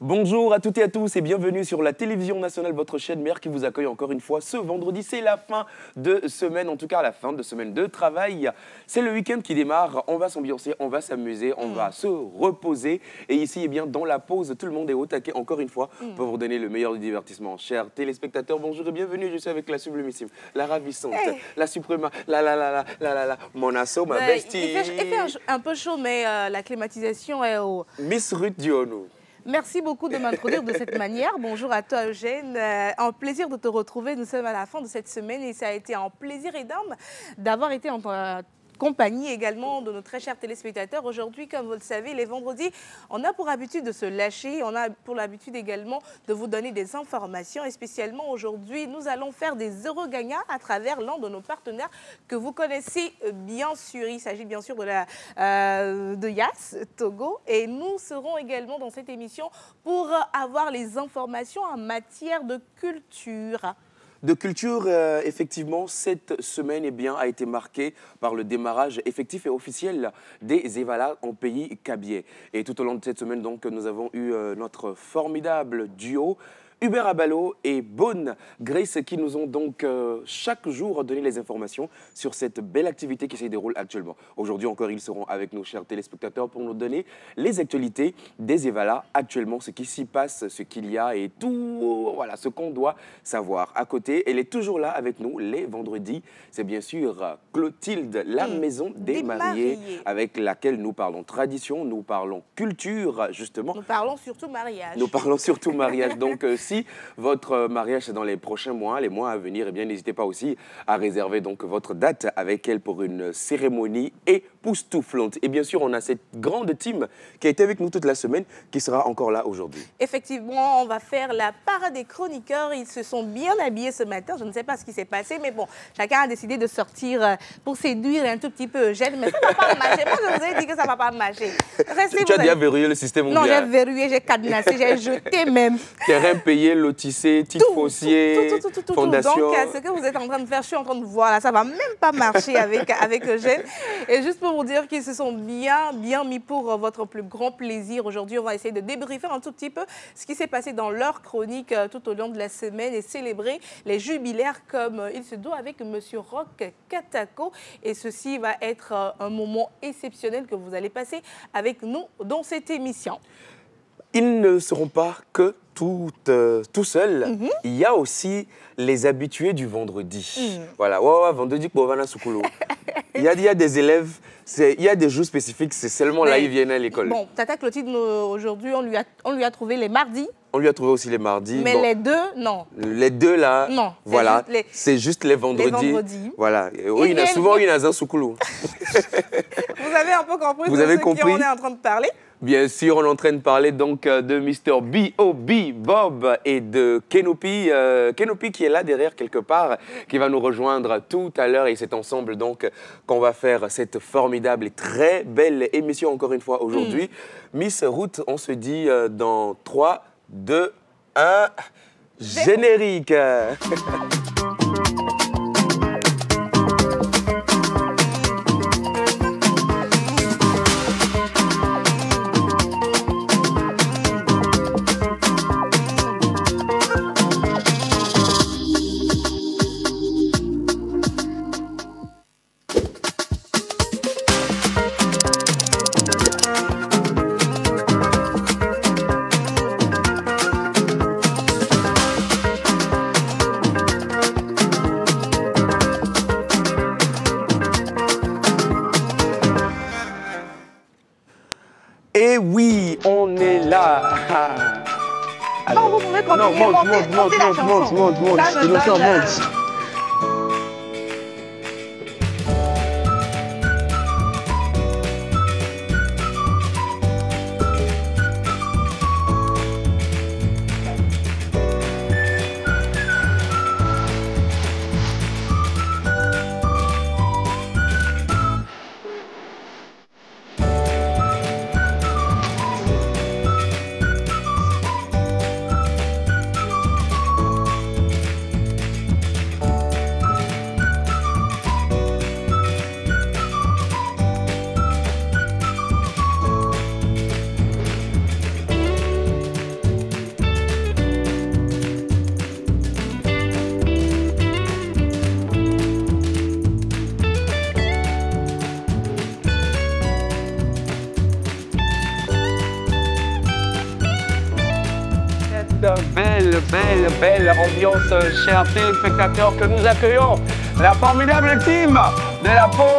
Bonjour à toutes et à tous et bienvenue sur la télévision nationale, votre chaîne mère qui vous accueille encore une fois ce vendredi. C'est la fin de semaine, en tout cas la fin de semaine de travail. C'est le week-end qui démarre, on va s'ambiancer, on va s'amuser, on va se reposer. Et ici, eh bien, dans la pause, tout le monde est au taquet encore une fois pour vous donner le meilleur du divertissement. Chers téléspectateurs, bonjour et bienvenue. Je suis avec la sublimissime, la ravissante, la suprême, mon asso, ma bestie. Il fait un peu chaud, mais la climatisation est au... Miss Ruth Dionou. Merci beaucoup de m'introduire de cette manière. Bonjour à toi, Eugène. Un plaisir de te retrouver. Nous sommes à la fin de cette semaine et ça a été un plaisir énorme d'avoir été en compagnie également de nos très chers téléspectateurs. Aujourd'hui, comme vous le savez, les vendredis, on a pour habitude de se lâcher. On a pour l'habitude également de vous donner des informations. Et spécialement aujourd'hui, nous allons faire des heureux gagnants à travers l'un de nos partenaires que vous connaissez bien sûr. Il s'agit bien sûr de Yass Togo. Et nous serons également dans cette émission pour avoir les informations en matière de culture. De culture, effectivement, cette semaine a été marquée par le démarrage effectif et officiel des EVALA en pays Kabylie. Et tout au long de cette semaine, donc, nous avons eu notre formidable duo, Hubert Abalo et Bonne Grace, qui nous ont donc chaque jour donné les informations sur cette belle activité qui se déroule actuellement. Aujourd'hui encore, ils seront avec nos chers téléspectateurs pour nous donner les actualités des EVALA actuellement, ce qui s'y passe, ce qu'il y a et tout, voilà, ce qu'on doit savoir. À côté, elle est toujours là avec nous les vendredis. C'est bien sûr Clotilde, la maison des mariés, avec laquelle nous parlons tradition, nous parlons culture, justement. Nous parlons surtout mariage. Nous parlons surtout mariage. Donc, si votre mariage est dans les prochains mois, les mois à venir, eh bien, n'hésitez pas aussi à réserver donc votre date avec elle pour une cérémonie époustouflante. Et bien sûr, on a cette grande team qui a été avec nous toute la semaine, qui sera encore là aujourd'hui. Effectivement, on va faire la parade des chroniqueurs. Ils se sont bien habillés ce matin. Je ne sais pas ce qui s'est passé, mais bon, chacun a décidé de sortir pour séduire un tout petit peu Eugène. Mais ça ne va pas marcher. Moi, je vous ai dit que ça ne va pas marcher. Tu as déjà verrouillé le système ou bien? Non, j'ai verrouillé, j'ai cadenassé, j'ai jeté même. Terrain payé, lotissé, titre foncier, fondation. Donc, ce que vous êtes en train de faire, je suis en train de voir là, ça ne va même pas marcher avec Eugène. Et juste pour vous dire qu'ils se sont bien mis pour votre plus grand plaisir. Aujourd'hui, on va essayer de débriefer un tout petit peu ce qui s'est passé dans leur chronique tout au long de la semaine et célébrer les jubilaires comme il se doit avec Monsieur Roch Katako. Et ceci va être un moment exceptionnel que vous allez passer avec nous dans cette émission. Ils ne seront pas que tout seuls. Il y a aussi les habitués du vendredi. Voilà, vendredi, il y a des élèves, il y a des jours spécifiques, c'est seulement là ils viennent à l'école. Bon, Tata Clotilde, aujourd'hui, on lui a trouvé les mardis. On lui a trouvé aussi les mardis. Mais bon, les deux, non. Les deux, là, non, voilà, c'est juste les vendredis. Voilà. Oui, il y en a souvent, il y en a un soukoulou. Vous avez un peu compris Vous avez compris? Qui on est en train de parler? Bien sûr, on est en train de parler donc de Mr. B.O.B. Bob et de Kenopi. Kenopi qui est là derrière quelque part, qui va nous rejoindre tout à l'heure. Et c'est ensemble donc qu'on va faire cette formidable et très belle émission encore une fois aujourd'hui. Miss Ruth, on se dit dans 3, 2, 1, générique. Et oui, on est là. Alors, vous pouvez continuer. Monte. Innocent, monte. belle ambiance, chers téléspectateurs, que nous accueillons la formidable team de la pause.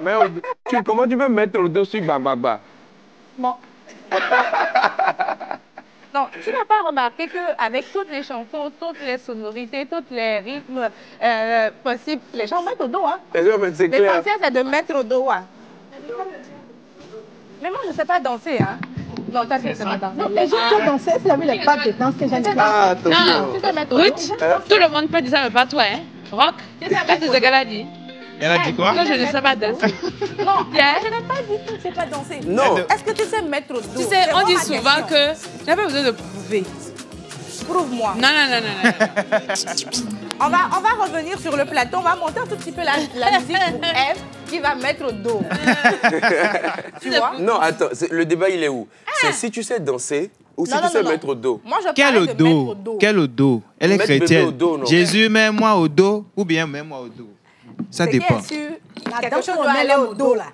Mais comment tu veux mettre le dos sur Bababa? Bon. Non, tu n'as pas remarqué qu'avec toutes les chansons, toutes les sonorités, tous les rythmes possibles, les gens mettent au dos, hein? C'est clair. L'essentiel, c'est de mettre au dos, hein? Mais moi, je ne sais pas danser, hein? Non, toi, tu ne sais pas danser. Non, les gens qui ont dansé, c'est la les pas de danse que j'aime pas. Ah, attention. Tu sais mettre au dos. Ruth, tout le monde peut dire ça, mais pas toi, hein? Rock, qu'est-ce que ce gars-a dit? Elle a dit quoi? Moi, je ne sais pas danser. Non, je n'ai pas dit que tu ne sais pas danser. Non. Est-ce que tu sais mettre au dos? Tu sais, on dit souvent que tu n'as pas besoin de prouver. Prouve-moi. Non, non, non, non, non. On va revenir sur le plateau. On va monter un tout petit peu la musique pour Eve qui va mettre au dos. Tu vois? Non, attends, le débat, il est où? C'est si tu sais danser ou si Non, tu non, sais non, mettre au dos. Moi, je Quel parlais au de mettre au dos? dos. Quel au dos? Elle est Mettre bébé chrétienne. au dos, non? Jésus, mets-moi au dos ou bien mets-moi au dos. Ça C'est dépend. bien sûr, La quelque danse chose qu'on doit met aller là au dos. là.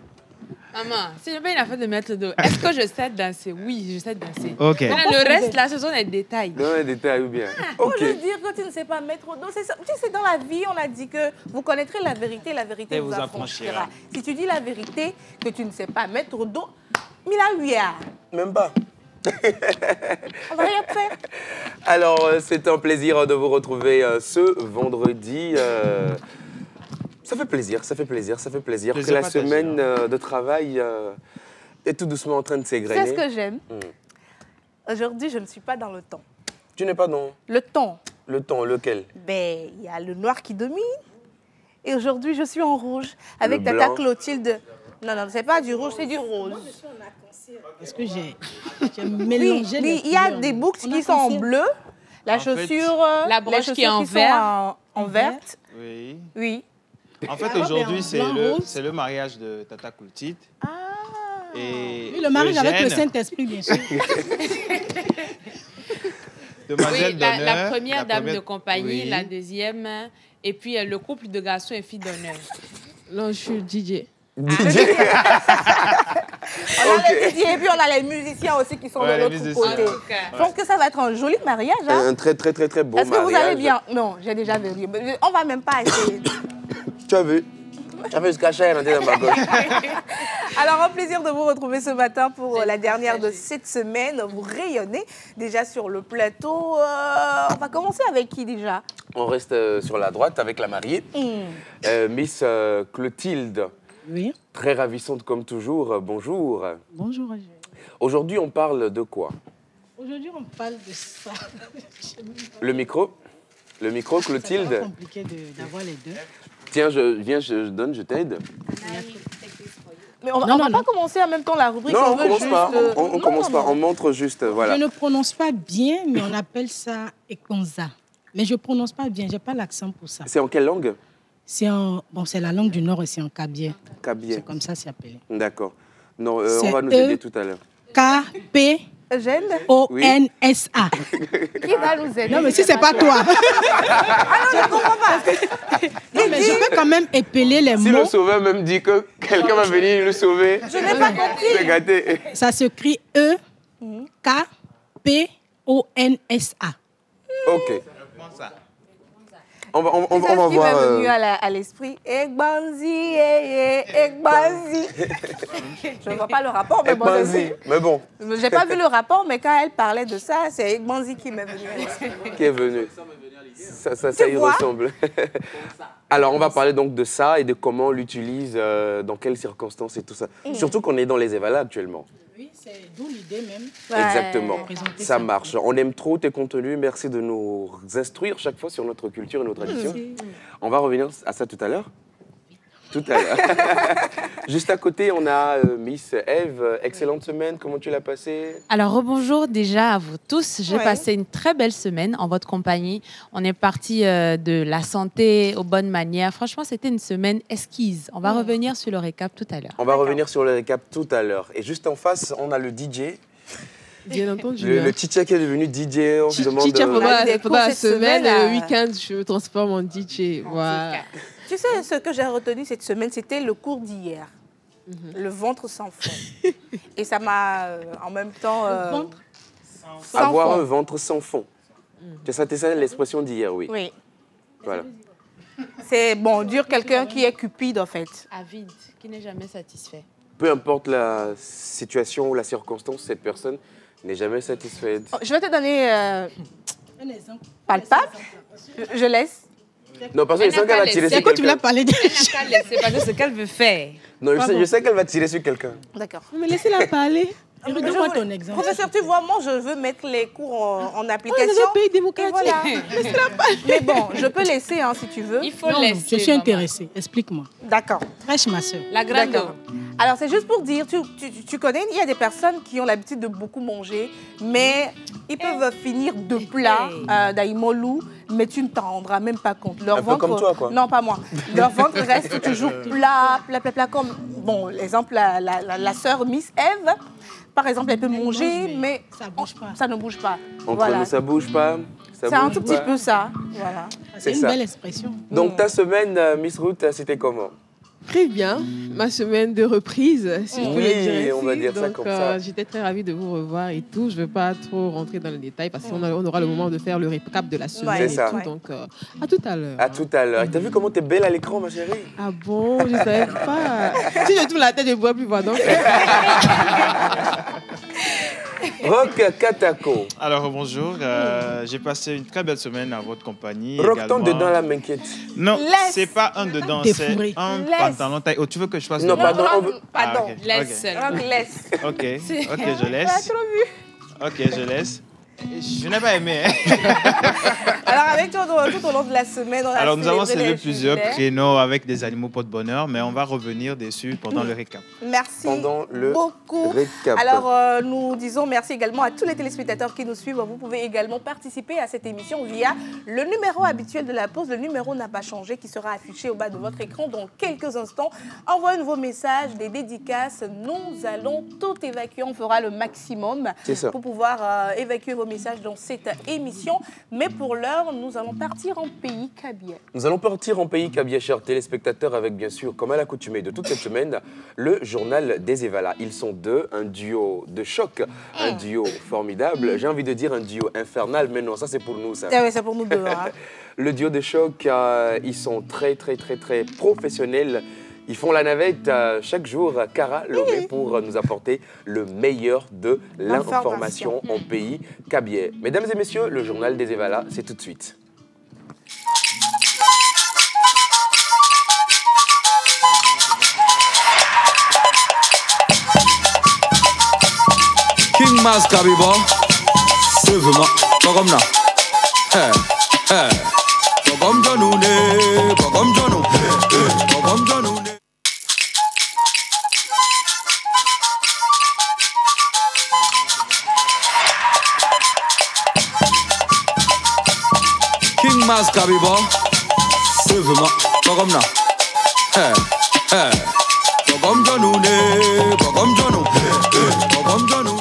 Maman, si je pas une affaire de mettre le dos, est-ce que je sais danser? Oui, je sais danser. Ok. Maintenant, le reste, là, ce sont des détails. Non, les détails ou bien. Faut Ok. juste dire que tu ne sais pas mettre au dos. C'est ça. Tu sais, dans la vie, on a dit que vous connaîtrez la vérité Et vous vous affranchira. affranchira. Si tu dis la vérité que tu ne sais pas mettre au dos, Mila Huya, Même pas. on va rien faire. Alors, c'est un plaisir de vous retrouver ce vendredi. Ça fait plaisir, ça fait plaisir, ça fait plaisir. Plaisir que la partagé, semaine de travail est tout doucement en train de C'est s'égrener. ce que j'aime. Aujourd'hui, je ne suis pas dans le temps. Tu n'es pas dans Le temps, le temps, lequel? ben, il y a le noir qui domine. Et aujourd'hui, je suis en rouge avec Le Tata blanc. Clotilde. Non, non, c'est pas du rouge, c'est du rose. Parce que j'ai Oui, mélangé les oui, il y a couleurs. des boucles On qui a sont en pensé- bleu, la En fait, chaussure, la les broche qui est chaussures en sont vert. en verte. Oui. Oui. En fait, La robe est aujourd'hui, en c'est blanc, rose. le mariage de Tata Clotilde. Ah. Et Oui, le mariage avec le Eugène, Saint-Esprit, bien sûr. demoiselle Oui, la d'honneur, première dame de compagnie, oui. la deuxième, et puis le couple de garçons et filles d'honneur. Là, je suis DJ. On a les DJ et puis on a les musiciens aussi qui sont Ouais, de les l'autre musiciens. côté. En tout cas. Je pense que ça va être un joli mariage. Hein? Un très, très, très, très beau Est-ce que mariage. vous allez bien? Non, j'ai déjà vu. On va même pas essayer. Tu as vu? Tu as vu ce cachet rentré dans ma gauche. Alors, un plaisir de vous retrouver ce matin pour la dernière de cette semaine. Vous rayonnez déjà sur le plateau. On va commencer avec qui déjà? On reste sur la droite avec la mariée, Miss Clotilde. Oui. Très ravissante comme toujours. Bonjour. Bonjour, Roger. Aujourd'hui, on parle de quoi? Aujourd'hui, on parle de ça. Le micro, C'est Clotilde. compliqué d'avoir les deux. Tiens, je donne, je t'aide. Mais on Non, va non, pas commencer en même temps la rubrique. Non, on veut commence juste, pas. On non, commence non, pas. non. On montre juste, voilà. Je ne prononce pas bien, mais on appelle ça Ekonza. Mais je ne prononce pas bien, je n'ai pas l'accent pour ça. C'est en quelle langue? C'est la langue du Nord et c'est en kabye. Kabye. C'est comme ça c'est appelé. D'accord. Non, on C'est va nous E. aider tout à l'heure. K-P-O-N-S-A. Qui va nous aider? Non, mais si c'est pas toi. Non, mais je peux quand même épeler les Si mots. le sauveur même dit que quelqu'un va venir le sauver, Je n'ai pas compris. c'est gâté. Ça s'écrit E-K-P-O-N-S-A. Ok. On va C'est ce qui m'est voir. venu à l'esprit. Egbanzi, Egbanzi. Je ne vois pas le rapport, mais bon, Ekbanzi. Mais bon, j'ai pas vu le rapport, mais quand elle parlait de ça, c'est Egbanzi qui m'est venu à l'esprit. qui est venu? Ça y ressemble. Alors, on va parler donc de ça et de comment on l'utilise, dans quelles circonstances et tout ça. Surtout qu'on est dans les Evala actuellement. Oui, c'est d'où l'idée même. Exactement. Présenter Ça ça. marche. On aime trop tes contenus. Merci de nous instruire chaque fois sur notre culture et nos traditions. On va revenir à ça tout à l'heure. Tout à l'heure. Juste à côté, on a Miss Eve. Excellente semaine. Comment tu l'as passée? Alors, rebonjour déjà à vous tous. J'ai Ouais. passé une très belle semaine en votre compagnie. On est parti de la santé aux bonnes manières. Franchement, c'était une semaine esquisse. On va revenir sur le récap tout à l'heure. On va revenir sur le récap tout à l'heure. Et juste en face, on a le DJ. Bien entendu. Le Chicha qui est devenu DJ. On se demande. Chicha, On a eu des pendant la cours cette semaine, semaine, le week-end, je me transforme en DJ. Voilà. Tu sais, ce que j'ai retenu cette semaine, c'était le cours d'hier. Le ventre sans fond. Et ça m'a en même temps... ventre sans Avoir fond. un ventre sans fond. C'était ça l'expression d'hier, oui. Oui. Voilà. C'est bon, dire quelqu'un qui est cupide, en fait. Avide, qui n'est jamais satisfait. Peu importe la situation ou la circonstance, cette personne n'est jamais satisfaite. Oh, je vais te donner Un exemple. palpable. Je laisse. Non, parce que je sens qu'elle va tirer C'est sur quoi tu voulais quelqu'un. parler de... Elle n'a qu'à laisser passer ce qu'elle veut faire. Non, je sais qu'elle va tirer sur quelqu'un. D'accord. Mais laissez-la parler. Donne-moi ton exemple. Professeur, tu vois, moi, je veux mettre les cours en On application. est dans un pays Et démocratique. voilà. Mais bon, je peux laisser, hein, si tu veux. Il faut Non, non, laisser. je suis maman. intéressée. Explique-moi. D'accord. Prêche, ma soeur. La grande. D'accord. Alors, c'est juste pour dire, tu connais, il y a des personnes qui ont l'habitude de beaucoup manger, mais ils peuvent finir de plats d'aïmolou, mais tu ne t'en rendras même pas compte. Leur Un peu comme toi, quoi. Non, pas moi. Leur ventre reste toujours plat, comme, bon, l'exemple, la sœur Miss Eve, par exemple, elle peut manger, mais ça bouge pas. ça ne bouge pas. Entre Voilà. nous, ça bouge pas. Ça C'est un bouge tout pas. petit peu ça. Voilà. C'est C'est une ça. belle expression. Donc, ta semaine, Miss Ruth, c'était comment? Très bien. Ma semaine de reprise, si je peux Oui, le dire on va ainsi. dire ça Donc, comme ça. j'étais très ravie de vous revoir et tout. Je ne vais pas trop rentrer dans les détails parce qu'on on aura le moment de faire le récap de la semaine C'est et ça. tout. Ouais. Donc, à tout à l'heure. À tout à l'heure. Et t'as vu comment t'es belle à l'écran, ma chérie? Ah bon, je ne savais pas. Si je tourne la tête, je ne vois plus voir. Donc, Rock Katako. Alors bonjour, j'ai passé une très belle semaine à votre compagnie. Rock ton également. dedans, là, m'inquiète. Non, Laisse. c'est pas un dedans, T'es c'est fourré. un Laisse. pantalon taille. Oh, tu veux que je fasse Non, le- pardon, on veut- Pardon. Ah, ok, Laisse ok. seulement. Rock, laisse. Ok, je laisse. Ok, je laisse. Je n'ai pas aimé. Hein. Alors, avec toi, tout au long de la semaine, on a Alors nous avons célébré célébré les plusieurs jubilaires. créneaux avec des animaux porte-bonheur, mais on va revenir dessus pendant le récap. Merci Pendant le beaucoup. récap. Alors, nous disons merci également à tous les téléspectateurs qui nous suivent. Vous pouvez également participer à cette émission via le numéro habituel de la pause. Le numéro n'a pas changé, qui sera affiché au bas de votre écran dans quelques instants. Envoyez vos messages, des dédicaces. Nous allons tout évacuer. On fera le maximum C'est ça. pour pouvoir évacuer vos messages dans cette émission. Mais pour l'heure, nous allons partir en pays Kabia. Nous allons partir en pays Kabia, chers téléspectateurs, avec bien sûr, comme à l'accoutumée de toute cette semaine, le journal des Evala. Ils sont deux, un duo de choc, un duo formidable. J'ai envie de dire un duo infernal, mais non, ça c'est pour nous, ça. Ah ouais, c'est pour nous deux. Hein. Le duo de choc, ils sont très professionnels. Ils font la navette chaque jour, Cara Lomé, pour nous apporter le meilleur de l'information en pays Kabia. Mesdames et messieurs, le journal des Evala, c'est tout de suite. King Mas Kabiba, Sevema, Bogomna. Bogom Janoune, Bogom Janou, Bogom Janoune. King Mas Kabiba, Sevema, Bogomna. Bogom Janoune, Bogom Janou, Bogom Janoune.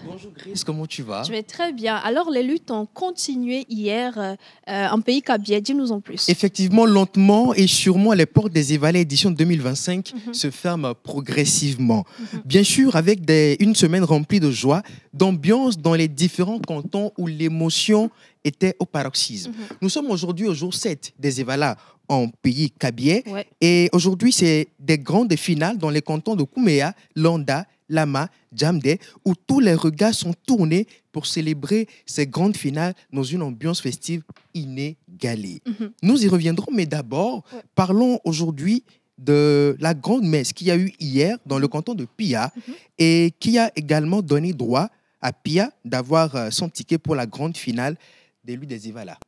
Bonjour Grace, comment tu vas? Je vais très bien. Alors, les luttes ont continué hier en pays Kabia. Dis-nous en plus. Effectivement, lentement et sûrement, les portes des Evala édition 2025 se ferment progressivement. Bien sûr, avec une semaine remplie de joie, d'ambiance dans les différents cantons où l'émotion était au paroxysme. Nous sommes aujourd'hui au jour 7 des Evala en pays Kabia. Ouais. Et aujourd'hui, c'est des grandes finales dans les cantons de Kouméa, Landa, Lama, Djamde, où tous les regards sont tournés pour célébrer ces grandes finales dans une ambiance festive inégalée. Nous y reviendrons, mais d'abord, parlons aujourd'hui de la grande messe qu'il y a eu hier dans le canton de Pia et qui a également donné droit à Pia d'avoir son ticket pour la grande finale des Luttes des Evala.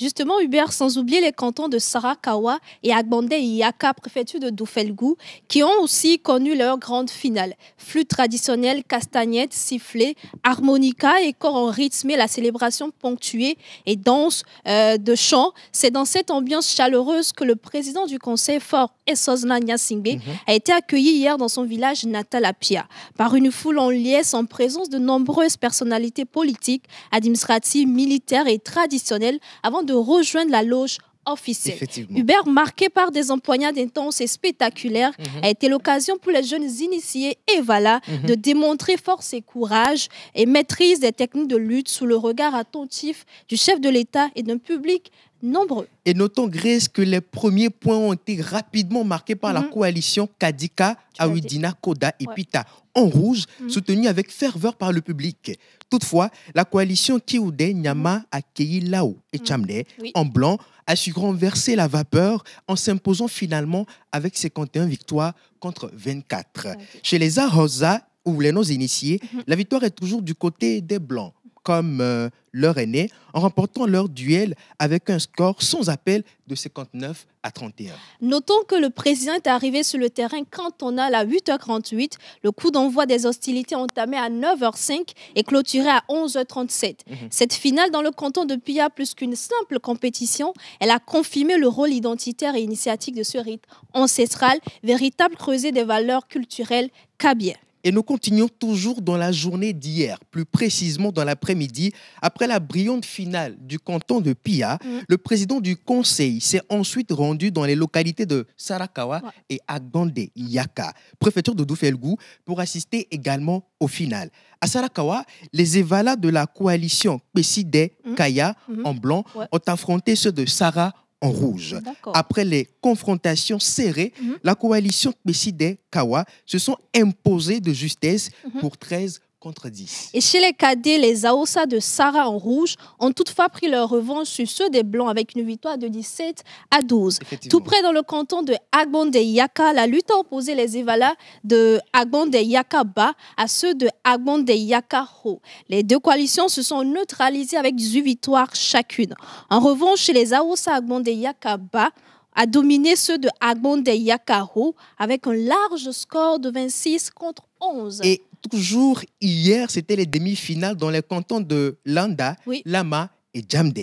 Justement, Hubert, sans oublier les cantons de Sarakawa et Agbandé et Yaka, préfecture de Doufelgou, qui ont aussi connu leur grande finale. Flûte traditionnelle, castagnettes, sifflets, harmonica et corps en rythme, la célébration ponctuée et danse de chant. C'est dans cette ambiance chaleureuse que le président du conseil fort, Essozna Nyasingbe, a été accueilli hier dans son village natal à Pia, par une foule en liesse en présence de nombreuses personnalités politiques, administratives, militaires et traditionnelles, avant de rejoindre la loge officielle. Hubert, marqué par des empoignades intenses et spectaculaires, a été l'occasion pour les jeunes initiés Evala de démontrer force et courage et maîtrise des techniques de lutte sous le regard attentif du chef de l'État et d'un public nombreux. Et notons, Grace, que les premiers points ont été rapidement marqués par la coalition Kadika, Awidina, Koda et Pita en rouge, soutenue avec ferveur par le public. Toutefois, la coalition Kioude, Nyama, Akei, Lao et Chamde, en blanc, a su renverser la vapeur en s'imposant finalement avec 51 victoires contre 24. Chez les Ahosa, ou les non-initiés, la victoire est toujours du côté des Blancs, comme leur aîné, en remportant leur duel avec un score sans appel de 59 à 31. Notons que le président est arrivé sur le terrain quand on a à 8h38. Le coup d'envoi des hostilités entamé à 9h05 et clôturé à 11h37. Cette finale dans le canton de Pia, plus qu'une simple compétition, elle a confirmé le rôle identitaire et initiatique de ce rite ancestral, véritable creuset des valeurs culturelles kabyles. Et nous continuons toujours dans la journée d'hier, plus précisément dans l'après-midi. Après la brillante finale du canton de Pia, le président du conseil s'est ensuite rendu dans les localités de Sarakawa et Agbandé Yaka, préfecture de Doufelgou, pour assister également au final. À Sarakawa, les Evala de la coalition Peside Kaya en blanc ont affronté ceux de Sara en rouge. Après les confrontations serrées, la coalition Peside Kawa se sont imposées de justesse pour 13 contre 10. Et chez les cadets, les Aosa de Sarah en rouge ont toutefois pris leur revanche sur ceux des Blancs avec une victoire de 17 à 12. Tout près dans le canton de Agbandé Yaka, la lutte a opposé les Evala de Agbandé Yaka Bas à ceux de Agbandé Yaka Haut. Les deux coalitions se sont neutralisées avec 18 victoires chacune. En revanche, chez les Aosa Agbandé Yaka Bas, a dominé ceux de Agbandé Yaka Haut avec un large score de 26 contre 11. Et toujours hier, c'était les demi-finales dans les cantons de Landa, Lama et Djamde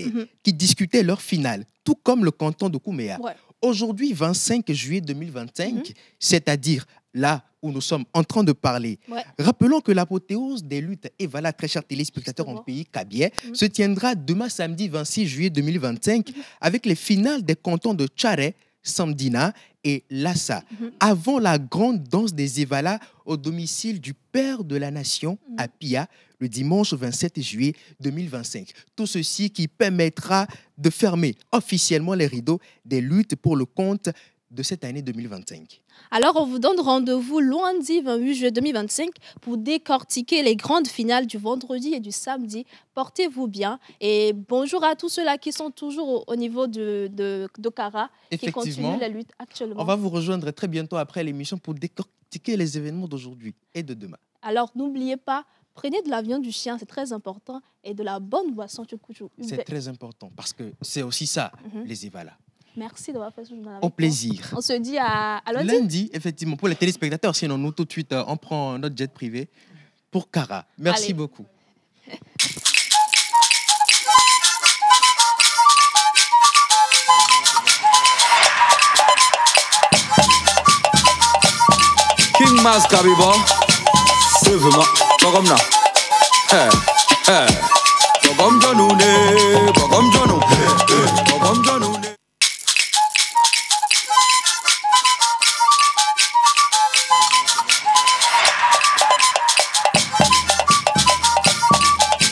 qui discutaient leur finale, tout comme le canton de Kouméa. Aujourd'hui, 25 juillet 2025, c'est-à-dire là où nous sommes en train de parler, rappelons que l'apothéose des luttes Evala, très chers téléspectateurs en pays kabyais, se tiendra demain samedi 26 juillet 2025 avec les finales des cantons de Tchare, Samdina et Lassa, avant la grande danse des Evala au domicile du Père de la Nation à Pia, le dimanche 27 juillet 2025. Tout ceci qui permettra de fermer officiellement les rideaux des luttes pour le compte de cette année 2025. Alors, on vous donne rendez-vous lundi 28 juillet 2025 pour décortiquer les grandes finales du vendredi et du samedi. Portez-vous bien et bonjour à tous ceux-là qui sont toujours au niveau d'Okara, qui continuent la lutte actuellement. On va vous rejoindre très bientôt après l'émission pour décortiquer les événements d'aujourd'hui et de demain. Alors, n'oubliez pas, prenez de la viande du chien, c'est très important, et de la bonne boisson. C'est très important parce que c'est aussi ça, les Evala. Merci d'avoir fait ce journal. Au plaisir. On se dit à lundi. Lundi, effectivement, pour les téléspectateurs. Sinon, nous, tout de suite, on prend notre jet privé pour Kara. Merci beaucoup. King Mas Kabiba, Devema, Bagomna. Bagom Janoune, Bagom Janou, Bagom Janoune.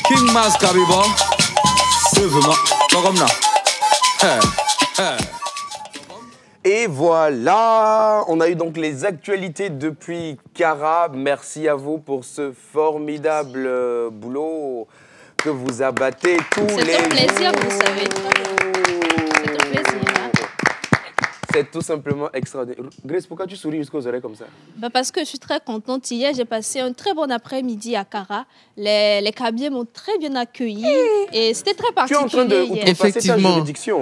King Mas Kabiba, Devema, Bagomna. Et voilà, on a eu donc les actualités depuis Kara. Merci à vous pour ce formidable boulot. que vous abattez tous les jours. C'est un plaisir, vous savez. C'est un plaisir. Hein? C'est tout simplement extraordinaire. Grace, pourquoi tu souris jusqu'aux oreilles comme ça? Parce que je suis très contente. Hier, j'ai passé un très bon après-midi à Kara. Les Kabyles m'ont très bien accueilli et c'était très particulier. Tu es en train de passer ta juridiction.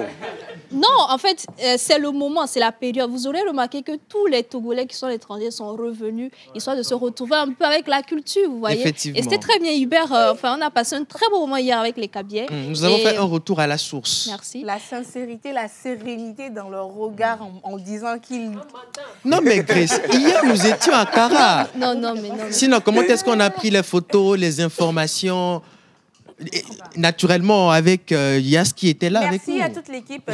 Non, en fait, c'est le moment, c'est la période. Vous aurez remarqué que tous les Togolais qui sont à l'étranger sont revenus, histoire de se retrouver un peu avec la culture, vous voyez. Effectivement. Et c'était très bien, Hubert. Enfin, on a passé un très beau moment hier avec les Kabyles. Nous avons fait un retour à la source. Merci. La sincérité, la sérénité dans leur regard en disant qu'ils... Non, mais Grace, hier, nous étions à Kara. Non, mais non. Sinon, comment est-ce qu'on a pris les photos, les informations? Et, naturellement, avec Yas qui était là avec nous. Merci à toute l'équipe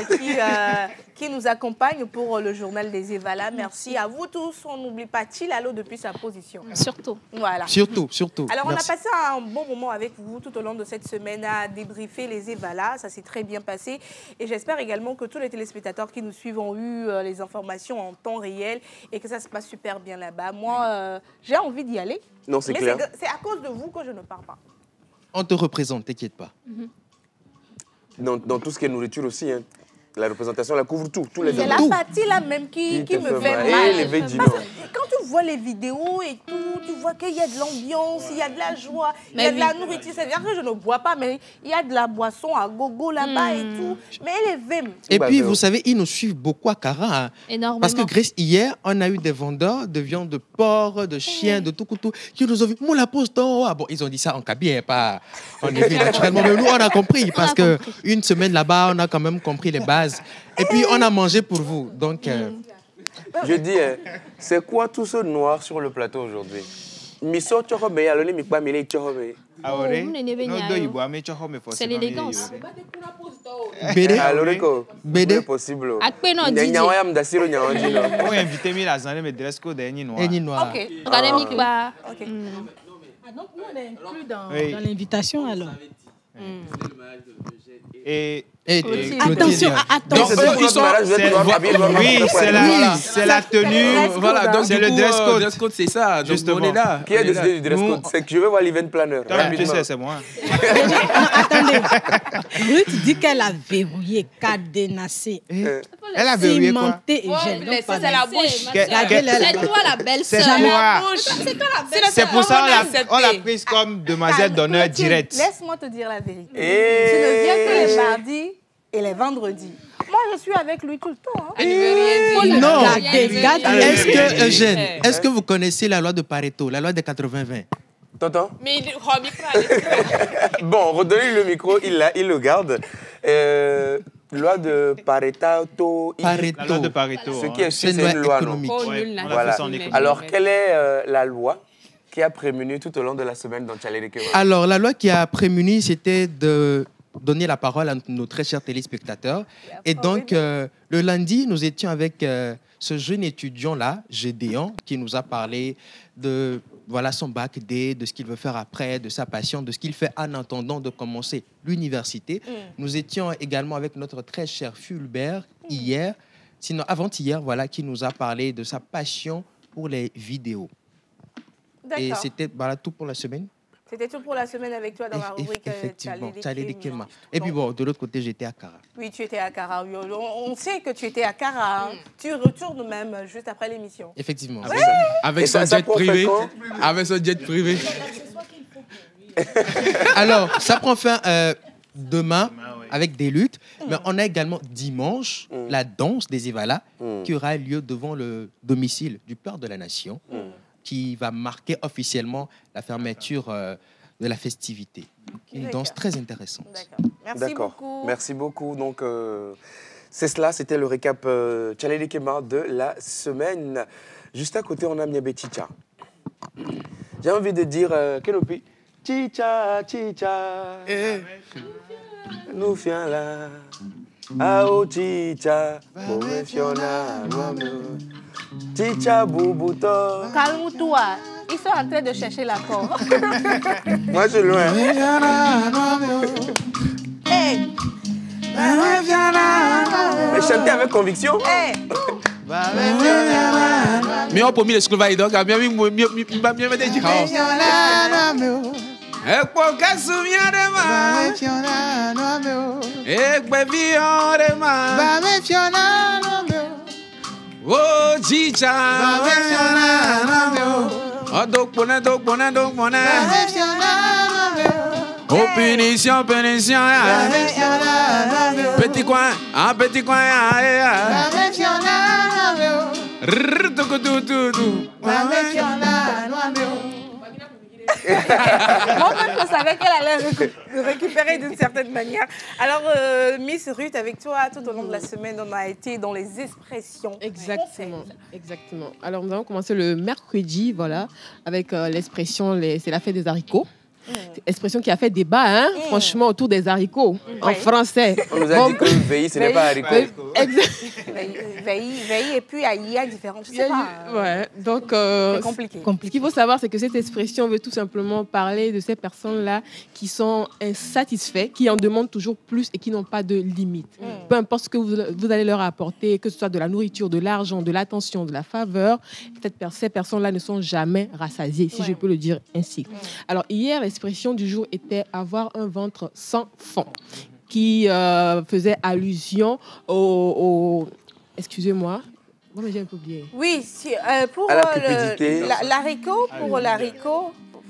qui nous accompagne pour le journal des Evala. Merci à vous tous. On n'oublie pas Tilalo depuis sa position. Surtout. Voilà. Surtout. Alors, Merci. on a passé un bon moment avec vous tout au long de cette semaine à débriefer les Evala. Ça s'est très bien passé. Et j'espère également que tous les téléspectateurs qui nous suivent ont eu les informations en temps réel et que ça se passe super bien là-bas. Moi, j'ai envie d'y aller. Non, c'est clair. C'est à cause de vous que je ne pars pas. On te représente, t'inquiète pas. Dans tout ce qui est nourriture aussi, hein. La représentation, la couvre tout. Tous les C'est la partie là même qui me fait mal. Parce que quand tu vois les vidéos et tout, tu vois qu'il y a de l'ambiance, il y a de la joie, il y a de la nourriture. C'est-à-dire que je ne bois pas, mais il y a de la boisson à gogo là-bas et tout. Mais elle est vim. Et puis, vous savez, ils nous suivent beaucoup à Kara. Hein. Énormément. Parce que Grace, hier, on a eu des vendeurs de viande de porc, de chien, de tout, qui nous ont vu. Moi, la pose ton. Bon, ils ont dit ça en cabine, pas en effet, naturellement. Mais nous, on a compris. Parce qu'une semaine là-bas, on a quand même compris les bases. Et puis, on a mangé pour vous. Donc, je dis, c'est quoi tout ce noir sur le plateau aujourd'hui? Miso tchohobe, alone mikba mile tchohobe. C'est l'élégance. Bédé. Alors, Bédé. possible. Akpeno DJ. On invité la zone mais dress code est noir. Et noir. Ok. Regardez Mikba. Donc, nous, on est inclus dans l'invitation alors. Et attention. Oui, c'est la tenue. Voilà, donc c'est le dress code. Dress code, c'est ça. Justement. On est là. Qui a décidé du dress code? C'est que je veux voir l'event planner. Tu sais, c'est moi. Attendez. Ruth dit qu'elle a verrouillé, cadenassé. Elle a verrouillé quoi? Cimenté et gêné. C'est la bouche. Regardez-la. C'est toi la belle C'est sœur. toi. C'est toi la belle sœur. C'est pour ça on l'a prise comme demoiselle d'honneur directe. Laisse-moi te dire la vérité. Tu ne viens que les mardis et les vendredis. Moi, je suis avec lui tout le temps. Hein. Non. Est-ce que, Eugène, est-ce que vous connaissez la loi de Pareto, la loi des 80-20? T'entends? Bon, redonnez le micro, il le garde. Loi de Pareto. La loi de Pareto. Ce qui est une loi économique. Voilà. Alors, quelle est la loi qui a prémuni tout au long de la semaine dans Tchalé Kewa? Alors, la loi qui a prémuni, c'était de donner la parole à nos très chers téléspectateurs. Et donc, le lundi, nous étions avec ce jeune étudiant-là, Gédéon, qui nous a parlé de son bac D, de ce qu'il veut faire après, de sa passion, de ce qu'il fait en attendant de commencer l'université. Nous étions également avec notre très cher Fulbert hier, sinon avant-hier, qui nous a parlé de sa passion pour les vidéos. Et c'était tout pour la semaine. C'était tout pour la semaine avec toi dans la rubrique effectivement, Tchalé de Kema. Et puis de l'autre côté, j'étais à Kara. Oui, tu étais à Kara. On sait que tu étais à Kara. Hein. Tu retournes même juste après l'émission. Effectivement. Avec son jet privé. Avec son jet privé. Alors, ça prend fin demain avec des luttes. Mais on a également dimanche la danse des Evala qui aura lieu devant le domicile du Père de la Nation. Qui va marquer officiellement la fermeture de la festivité. Une danse très intéressante. Merci beaucoup. Merci beaucoup. Donc, c'est cela, c'était le récap Tchalé de Kema de la semaine. Juste à côté, on a Miabe Chicha. J'ai envie de dire, Kelopi, Chicha, Chicha, nous fions là. Ao Chicha, Fiona, Chicha Boubuto. Calme-toi, ils sont en train de chercher l'accord. Moi, je suis loin. Hey. Mais chantez avec conviction. Hey. Mais on peut mettre le sclava donc, Ekpoka sumia de ma. Bame Fiona no meu. Ekbevion de ma. Bame Fiona no meu. Oh chicha. Bame Fiona no meu. Oh dokpone. Bame Fiona no meu. Oh punition. Bame Fiona no meu. Petit coin, Bame Fiona no meu. Bame Fiona no meu. Moi-même, je savais qu'elle allait récupérer d'une certaine manière. Alors, Miss Ruth, avec toi, tout au long de la semaine, on a été dans les expressions. Exactement. Alors, nous avons commencé le mercredi, voilà, avec l'expression, c'est la fête des haricots. Expression qui a fait débat, hein, franchement, autour des haricots, en français. On nous a dit que veille, ce n'est pas haricot. Veille, et puis il y a différents. Je sais pas. Ouais, donc, c'est compliqué. Ce qu'il faut savoir, c'est que cette expression veut tout simplement parler de ces personnes-là qui sont insatisfaits, qui en demandent toujours plus et qui n'ont pas de limite. Peu importe ce que vous allez leur apporter, que ce soit de la nourriture, de l'argent, de l'attention, de la faveur, ces personnes-là ne sont jamais rassasiées, si je peux le dire ainsi. Alors, hier, l'expression du jour était avoir un ventre sans fond, qui faisait allusion au excusez-moi, j'ai un peu oublié. Oui, pour l'haricot,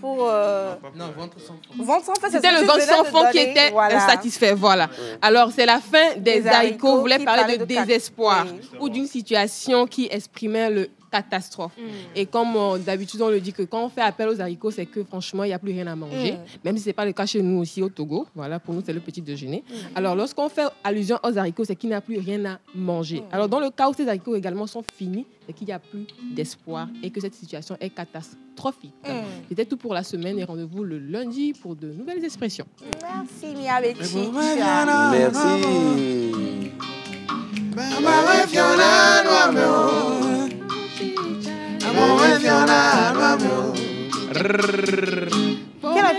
non, ventre sans fond. Ventre sans fond, c'était le ventre sans fond qui était insatisfait, voilà. Ouais. Alors, c'est la fin des haricots. Vous voulez parler de désespoir ou d'une situation qui exprimait le catastrophe. Et comme d'habitude, on le dit que quand on fait appel aux haricots, c'est que franchement, il n'y a plus rien à manger. Même si ce n'est pas le cas chez nous aussi au Togo. Voilà, pour nous, c'est le petit déjeuner. Alors, lorsqu'on fait allusion aux haricots, c'est qu'il n'y a plus rien à manger. Alors, dans le cas où ces haricots également sont finis, c'est qu'il n'y a plus d'espoir et que cette situation est catastrophique. C'était tout pour la semaine et rendez-vous le lundi pour de nouvelles expressions. Merci, Mia Betty. Merci.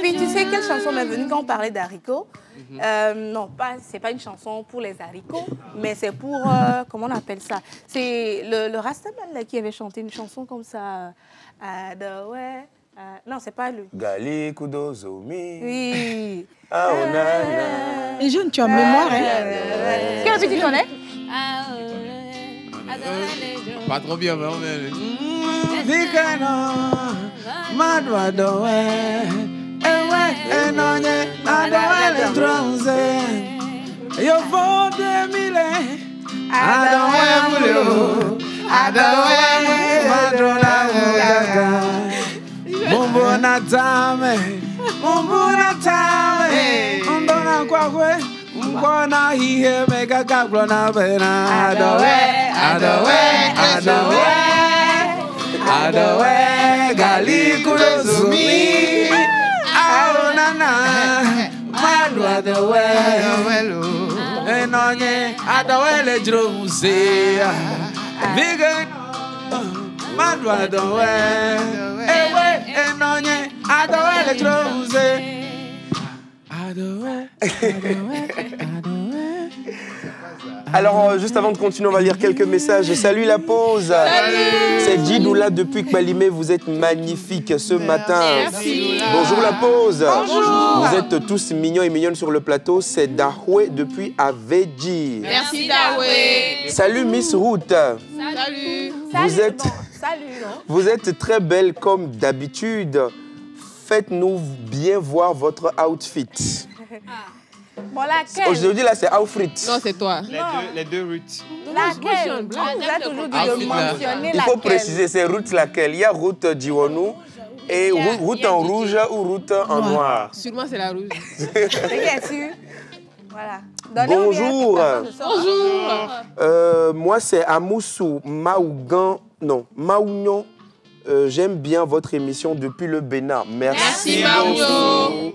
Tu sais quelle chanson m'est venue quand on parlait d'haricots? Non, c'est pas une chanson pour les haricots, mais c'est pour, comment on appelle ça? C'est le Rastaman là, qui avait chanté une chanson comme ça. Non, c'est pas lui. Gali Kudozomi. Oui. Et jeune, tu as mémoire, hein? Quel tu connais? Pas trop bien, mais on est... Mbona hihe mega kablona bena adowe gali kulozumi aonana madu adowe enonye adowe le dromuse bige madu adowe ewe enonye adowe le dromuse. Alors, juste avant de continuer, on va lire quelques messages. Salut la pause. Salut. C'est Djidoula depuis Kbalimé. Vous êtes magnifiques ce matin. Merci. Bonjour la pause. Bonjour. Vous êtes tous mignons et mignonnes sur le plateau. C'est Dahoué depuis Avedji. Merci Dahoué. Salut Miss Ruth. Salut. Vous êtes très belle comme d'habitude. Faites-nous bien voir votre outfit. Bon, laquelle? Aujourd'hui, là, c'est outfit. Non, c'est toi. Les deux Ruth. Laquelle? Vous avez toujours dit de mentionner laquelle. Il faut préciser, c'est Ruth laquelle. Il y a Ruth Djiwonou et Ruth en rouge ou Ruth en noir. Sûrement, c'est la rouge. C'est bien sûr. Voilà. Bonjour. Bonjour. Moi, c'est Amoussou Maougan. Non, Maougnon. J'aime bien votre émission depuis le Bénin. Merci Maougnon.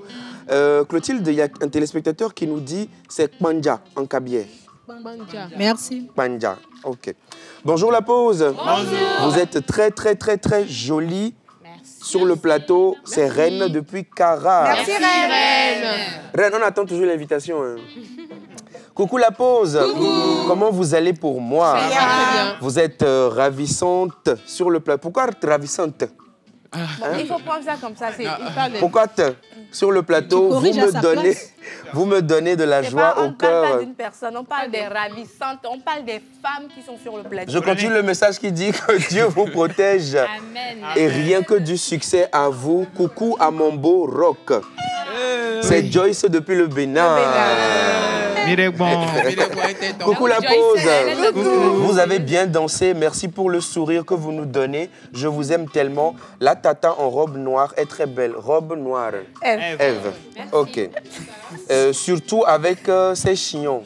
Clotilde, il y a un téléspectateur qui nous dit c'est Kpanja en kabyé. Merci. Kpanja, ok. Bonjour la pause. Bonjour. Vous êtes très, très, très, très jolie. Sur le plateau, c'est Reine depuis Cara. Merci Reine. Reine, on attend toujours l'invitation. Hein. Coucou la pause. Coucou. Comment vous allez pour moi? Très bien. Vous êtes ravissante sur le plateau. Pourquoi ravissante? Bon, il faut prendre ça comme ça. Il parle de... Pourquoi sur le plateau, vous me donnez de la joie au cœur. On ne parle pas d'une personne, on parle des ravissantes, on parle des femmes qui sont sur le plateau. Je continue le message qui dit que Dieu vous protège. Amen. Et rien que du succès à vous. Coucou à mon beau rock. C'est Joyce depuis le Bénin. Coucou la pause. Vous avez bien dansé. Merci pour le sourire que vous nous donnez. Je vous aime tellement. La tata en robe noire est très belle. Robe noire. Eve. Ok. Surtout avec ses chignons.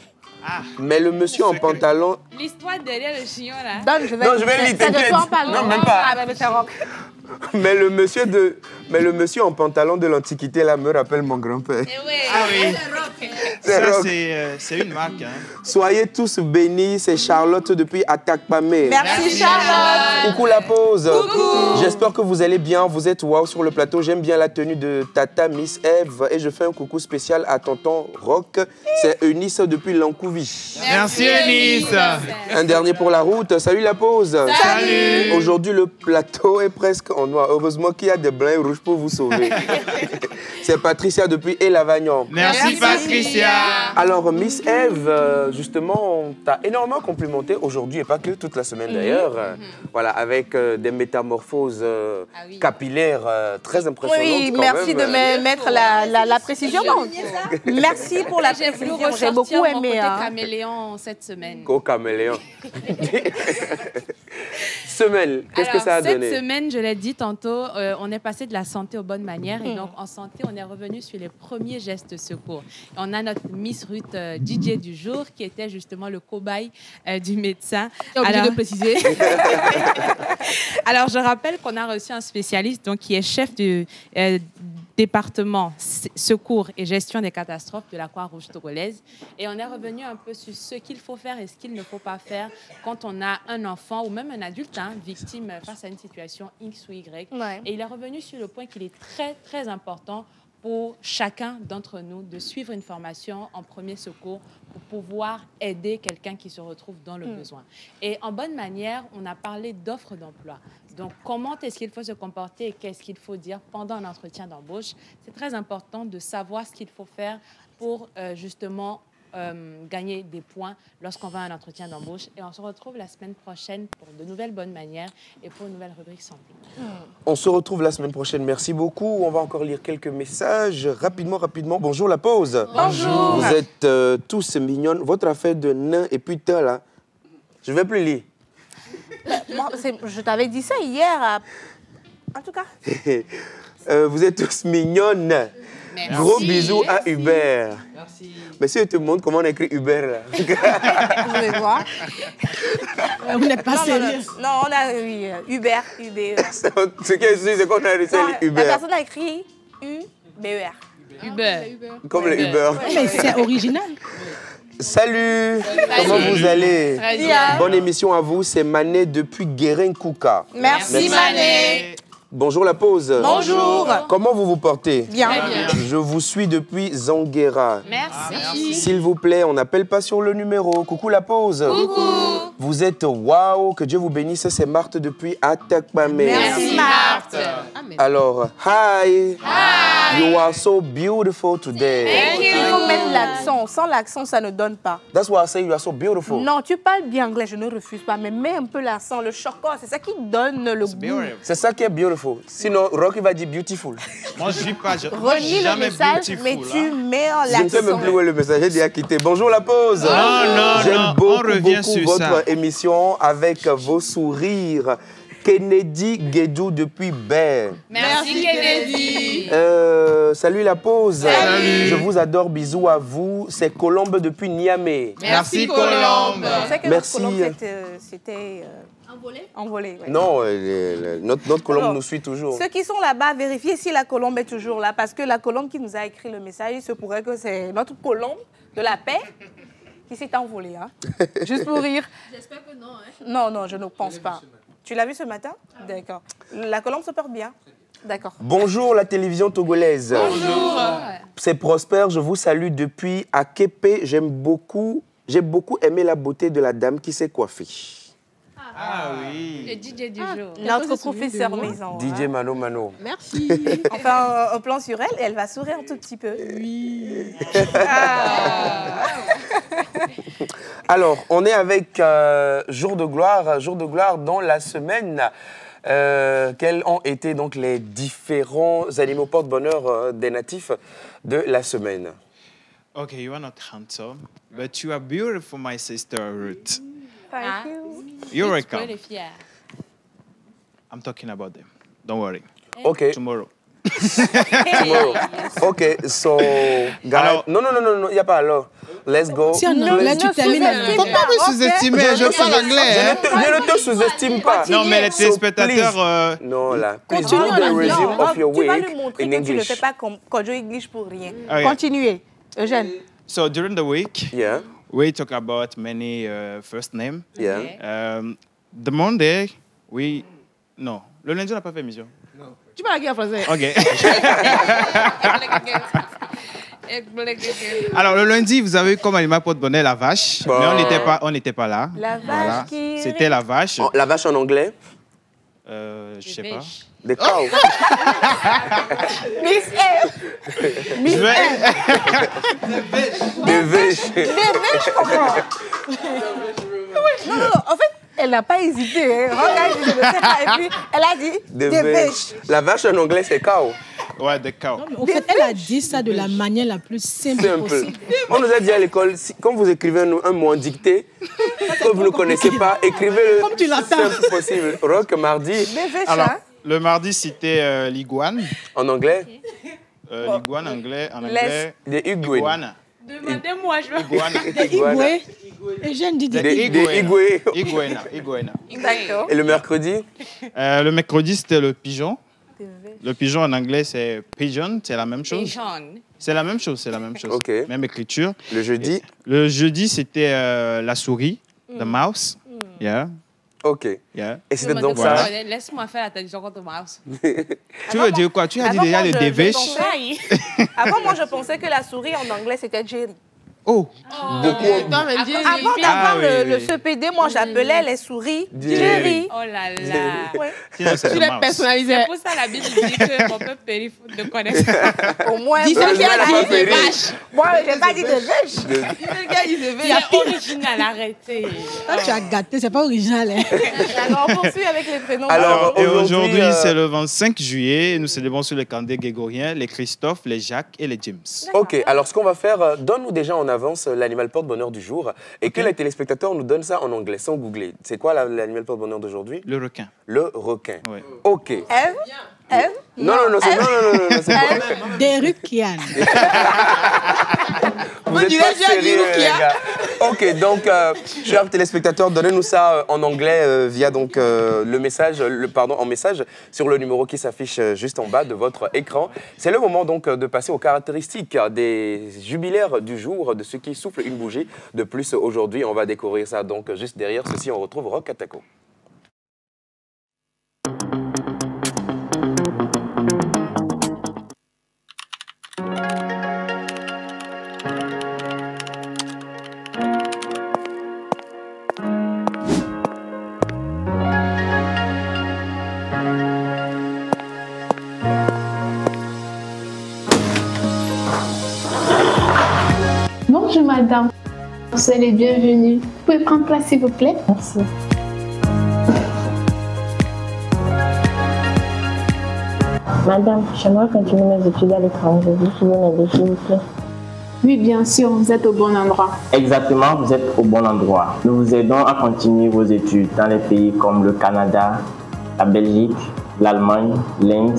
Mais le monsieur en pantalon... L'histoire derrière le chignon, là. Non, je vais lire. Non, même pas. Mais le monsieur en pantalon de l'Antiquité, là, me rappelle mon grand-père. Ah oui. C'est rock. C'est une marque. Hein. Soyez tous bénis, c'est Charlotte depuis Atakpamé. Merci Charlotte. Coucou la pause. J'espère que vous allez bien. Vous êtes wow sur le plateau. J'aime bien la tenue de Tata Miss Eve. Et je fais un coucou spécial à tonton Rock. C'est Eunice depuis Lancouvi. Merci Eunice. Un dernier pour la route. Salut la pause. Salut. Aujourd'hui, le plateau est presque en noir. Heureusement qu'il y a des blancs et rouges pour vous sauver. C'est Patricia depuis Elavagnon. Merci Patricia. Alors, Miss Eve, justement, on t'a énormément complimenté aujourd'hui et pas que toute la semaine d'ailleurs. Voilà, avec des métamorphoses capillaires très impressionnantes. Oui, merci de me mettre la précision. Merci pour la précision. J'ai beaucoup aimé. Caméléon cette semaine. Co-caméléon. Semaine, qu'est-ce que ça a donné? Cette semaine, je l'ai dit tantôt, on est passé de la santé aux bonnes manières. Et donc, en santé, on est revenu sur les premiers gestes de secours. Et on a notre Miss Ruth DJ du jour, qui était justement le cobaye du médecin. J'ai oublié de préciser. Alors, je rappelle qu'on a reçu un spécialiste donc, qui est chef du département secours et gestion des catastrophes de la Croix-Rouge togolaise. Et on est revenu un peu sur ce qu'il faut faire et ce qu'il ne faut pas faire quand on a un enfant ou même un adulte victime face à une situation X ou Y. Ouais. Et il est revenu sur le point qu'il est très, très important pour chacun d'entre nous de suivre une formation en premier secours pour pouvoir aider quelqu'un qui se retrouve dans le besoin. Et en bonne manière, on a parlé d'offres d'emploi. Donc, comment est-ce qu'il faut se comporter et qu'est-ce qu'il faut dire pendant un entretien d'embauche? C'est très important de savoir ce qu'il faut faire pour justement gagner des points lorsqu'on va à un entretien d'embauche. Et on se retrouve la semaine prochaine pour de nouvelles bonnes manières et pour une nouvelle rubrique santé. On se retrouve la semaine prochaine. Merci beaucoup. On va encore lire quelques messages. Rapidement. Bonjour la pause. Bonjour. Vous êtes tous mignonnes. Votre affaire de nain et putain, là, je ne vais plus lire. Je t'avais dit ça hier. En tout cas. Vous êtes tous mignonnes. Merci. Gros bisous à Hubert. Merci. Mais si je te montre comment on écrit Hubert, là. Je vais voir. Vous n'êtes pas sérieux. Non, on a Hubert. Ce qui est sûr, c'est qu'on a réussi à lire La Hubert. personne a écrit U-B-E-R. Uber. Comme le Uber. Mais c'est original. Salut. Comment vous allez? Très bien. Bonne émission à vous. C'est Mané depuis Guérin-Kouka. Merci Mané. Bonjour la pause. Bonjour. Comment vous vous portez? Bien. Je vous suis depuis Zanguera. Merci. S'il vous plaît, on n'appelle pas sur le numéro. Coucou la pause. Coucou. Vous êtes waouh, que Dieu vous bénisse. C'est Marthe depuis Atakpamé. Merci Marthe. Alors, hi. You are so beautiful today. Il faut mettre l'accent. Sans l'accent, ça ne donne pas. That's why I say you are so beautiful. Non, tu parles bien anglais, je ne refuse pas, mais mets un peu l'accent, le chocolat, c'est ça qui donne le goût. C'est ça qui est beautiful. Sinon, Rocky va dire beautiful. Moi, je dis pas. Relis le message, mais tu mets en Je ne sais même l'accent. plus où est le message. J'ai dit à quitter. Bonjour la pause. Non, J'aime on beaucoup revient sur votre ça. émission avec vos sourires. Kennedy Guédou depuis Baie. Merci Kennedy. Salut la pause. Salut. Je vous adore. Bisous à vous. C'est Colombe depuis Niamey. Merci Colombe. Je sais que Merci. notre colombe c'était envolé. Ouais. Non, notre Colombe Alors, nous suit toujours. Ceux qui sont là-bas, vérifiez si la colombe est toujours là, parce que la colombe qui nous a écrit le message, il se pourrait que c'est notre colombe de la paix qui s'est envolée. Hein. Juste pour rire. J'espère que non. Non, je ne pense pas. Tu l'as vu ce matin? D'accord. La colombe se porte bien? D'accord. Bonjour la télévision togolaise. Bonjour. C'est Prosper, je vous salue depuis Akepe. J'ai beaucoup aimé la beauté de la dame qui s'est coiffée. Ah oui. Le DJ du jour. Notre professeur maison. DJ Mano Mano. Merci. Enfin, on plan sur elle et elle va sourire un tout petit peu. Oui. Alors, on est avec jour de gloire dans la semaine. Quels ont été donc les différents animaux porte-bonheur des natifs de la semaine? Okay, you are not handsome, but you are beautiful, my sister Ruth. Thank you. You're Tu peux welcome. les fier. I'm talking about them. Don't worry. Okay. Tomorrow. Tomorrow. Okay, so... Alors- non, il n'y a pas alors. Let's go. Si en anglais, tu termines en anglais. Faut pas me sous-estimer, je parle anglais. Hein. Je ne te sous-estime pas. Non, mais les téléspectateurs... Non, là. Please Continue do en the anglais. resume of your Tu vas week lui montrer in que tu ne le fais English. pas comme Kojo English pour rien. Okay. Continuez. Eugène. So during the week, Yeah, we talk about many first names. yeah. The Monday, non, le lundi, on n'a pas fait émission. Tu parles à qui en français? OK. Alors, le lundi, vous avez eu comme animal porte-bonheur la vache, Bon. mais on n'était pas là. La vache qui... C'était la vache. Oh, la vache en anglais? Je sais pas. Des cows. Miss F. Miss Je vais- F. Des vaches. Des vaches, comment? Non, en fait, elle n'a pas hésité. Hein. Regarde, je ne sais pas. Et puis, elle a dit Des des vaches. vaches. La vache en anglais, c'est cow. Ouais, des cows. En fait, elle a dit ça de la manière la plus simple Simple. possible. On nous a dit à l'école, quand vous écrivez un mot en dictée, que vous ne connaissez pas, écrivez-le Comme tu l'attends. simple possible. Rock, mardi, Des vaches, Alors, hein. le mardi, c'était l'iguane. en anglais, L'iguane en anglais. des iguines. Iguane. Demandez-moi, je vais... Iguane. Igwe. Et Jeanne dit Des Iguana. igoués. Iguana. D'accord. Et le mercredi, Le mercredi, c'était le pigeon. Des vaches. Le pigeon en anglais, c'est pigeon, c'est la même chose. Pigeon. C'est la même chose, c'est la même chose. Ok. Même écriture. le jeudi, Le jeudi, c'était la souris, the mouse. Yeah, ok. yeah. Et c'était Demandez-moi, donc ça. voilà. Laisse-moi faire la traduction contre mouse. Tu veux dire quoi? Tu as dit Avant, déjà moi, le je dévèche. pensais- Avant, moi, je pensais que la souris en anglais, c'était Jerry. Oh, Beaucoup. Attends, mais dis- Avant d'avoir Ah, oui, le oui. CPD, moi, j'appelais les souris Jerry. Jerry. Oh là là. Ouais. sinon c'est Tu le l'as mouse. personnalisé. C'est pour ça la Bible dit que mon peuple périt faute de connaissance. Au moins, Dis celle qui a Elle a dit pas des péri. vaches. moi, j'ai pas dit de vaches. Dis celle qui a dit des vaches. C'est original, arrêtez. Toi, tu as gâté, c'est pas original. Hein. Alors, on poursuit avec les prénoms. Alors, Et aujourd'hui, aujourd'hui, c'est le 25 juillet. Et nous célébrons sur les calendriers grégoriens les Christophe, les Jacques et les James. Ok, alors ce qu'on va faire, donne-nous déjà en avance l'animal porte-bonheur du jour et que les téléspectateurs nous donnent ça en anglais, sans googler. C'est quoi l'animal porte-bonheur d'aujourd'hui? Le requin. Le requin. Ouais. Ok. Eve. Non, c'est c'est quoi? Des Rukian. Vous êtes dirait pas que j'ai dit sérieux, Rukia. les gars. Ok, donc, chers téléspectateurs, donnez-nous ça en anglais via donc, le message, en message sur le numéro qui s'affiche juste en bas de votre écran. C'est le moment donc de passer aux caractéristiques des jubilaires du jour, de ceux qui soufflent une bougie. De plus, aujourd'hui, on va découvrir ça donc juste derrière ceci. On retrouve Rock Attaco. Bonjour madame, soyez les bienvenus. Vous pouvez prendre place s'il vous plaît? Merci. Madame, j'aimerais continuer mes études à l'étranger. Vous pouvez m'aider s'il vous plaît? Oui, bien sûr, vous êtes au bon endroit. Exactement, vous êtes au bon endroit. Nous vous aidons à continuer vos études dans les pays comme le Canada, la Belgique, l'Allemagne, l'Inde,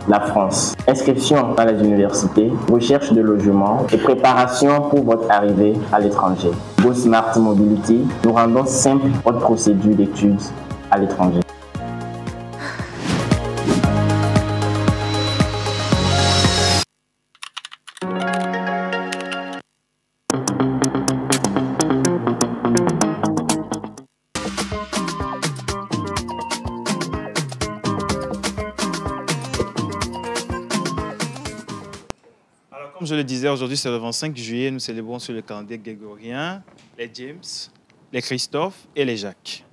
la France. Inscription dans les universités, recherche de logement et préparation pour votre arrivée à l'étranger. Go Smart Mobility, nous rendons simple votre procédure d'études à l'étranger. Comme je le disais, aujourd'hui, c'est le 25 juillet. Nous célébrons sur le calendrier grégorien les James, les Christophe et les Jacques.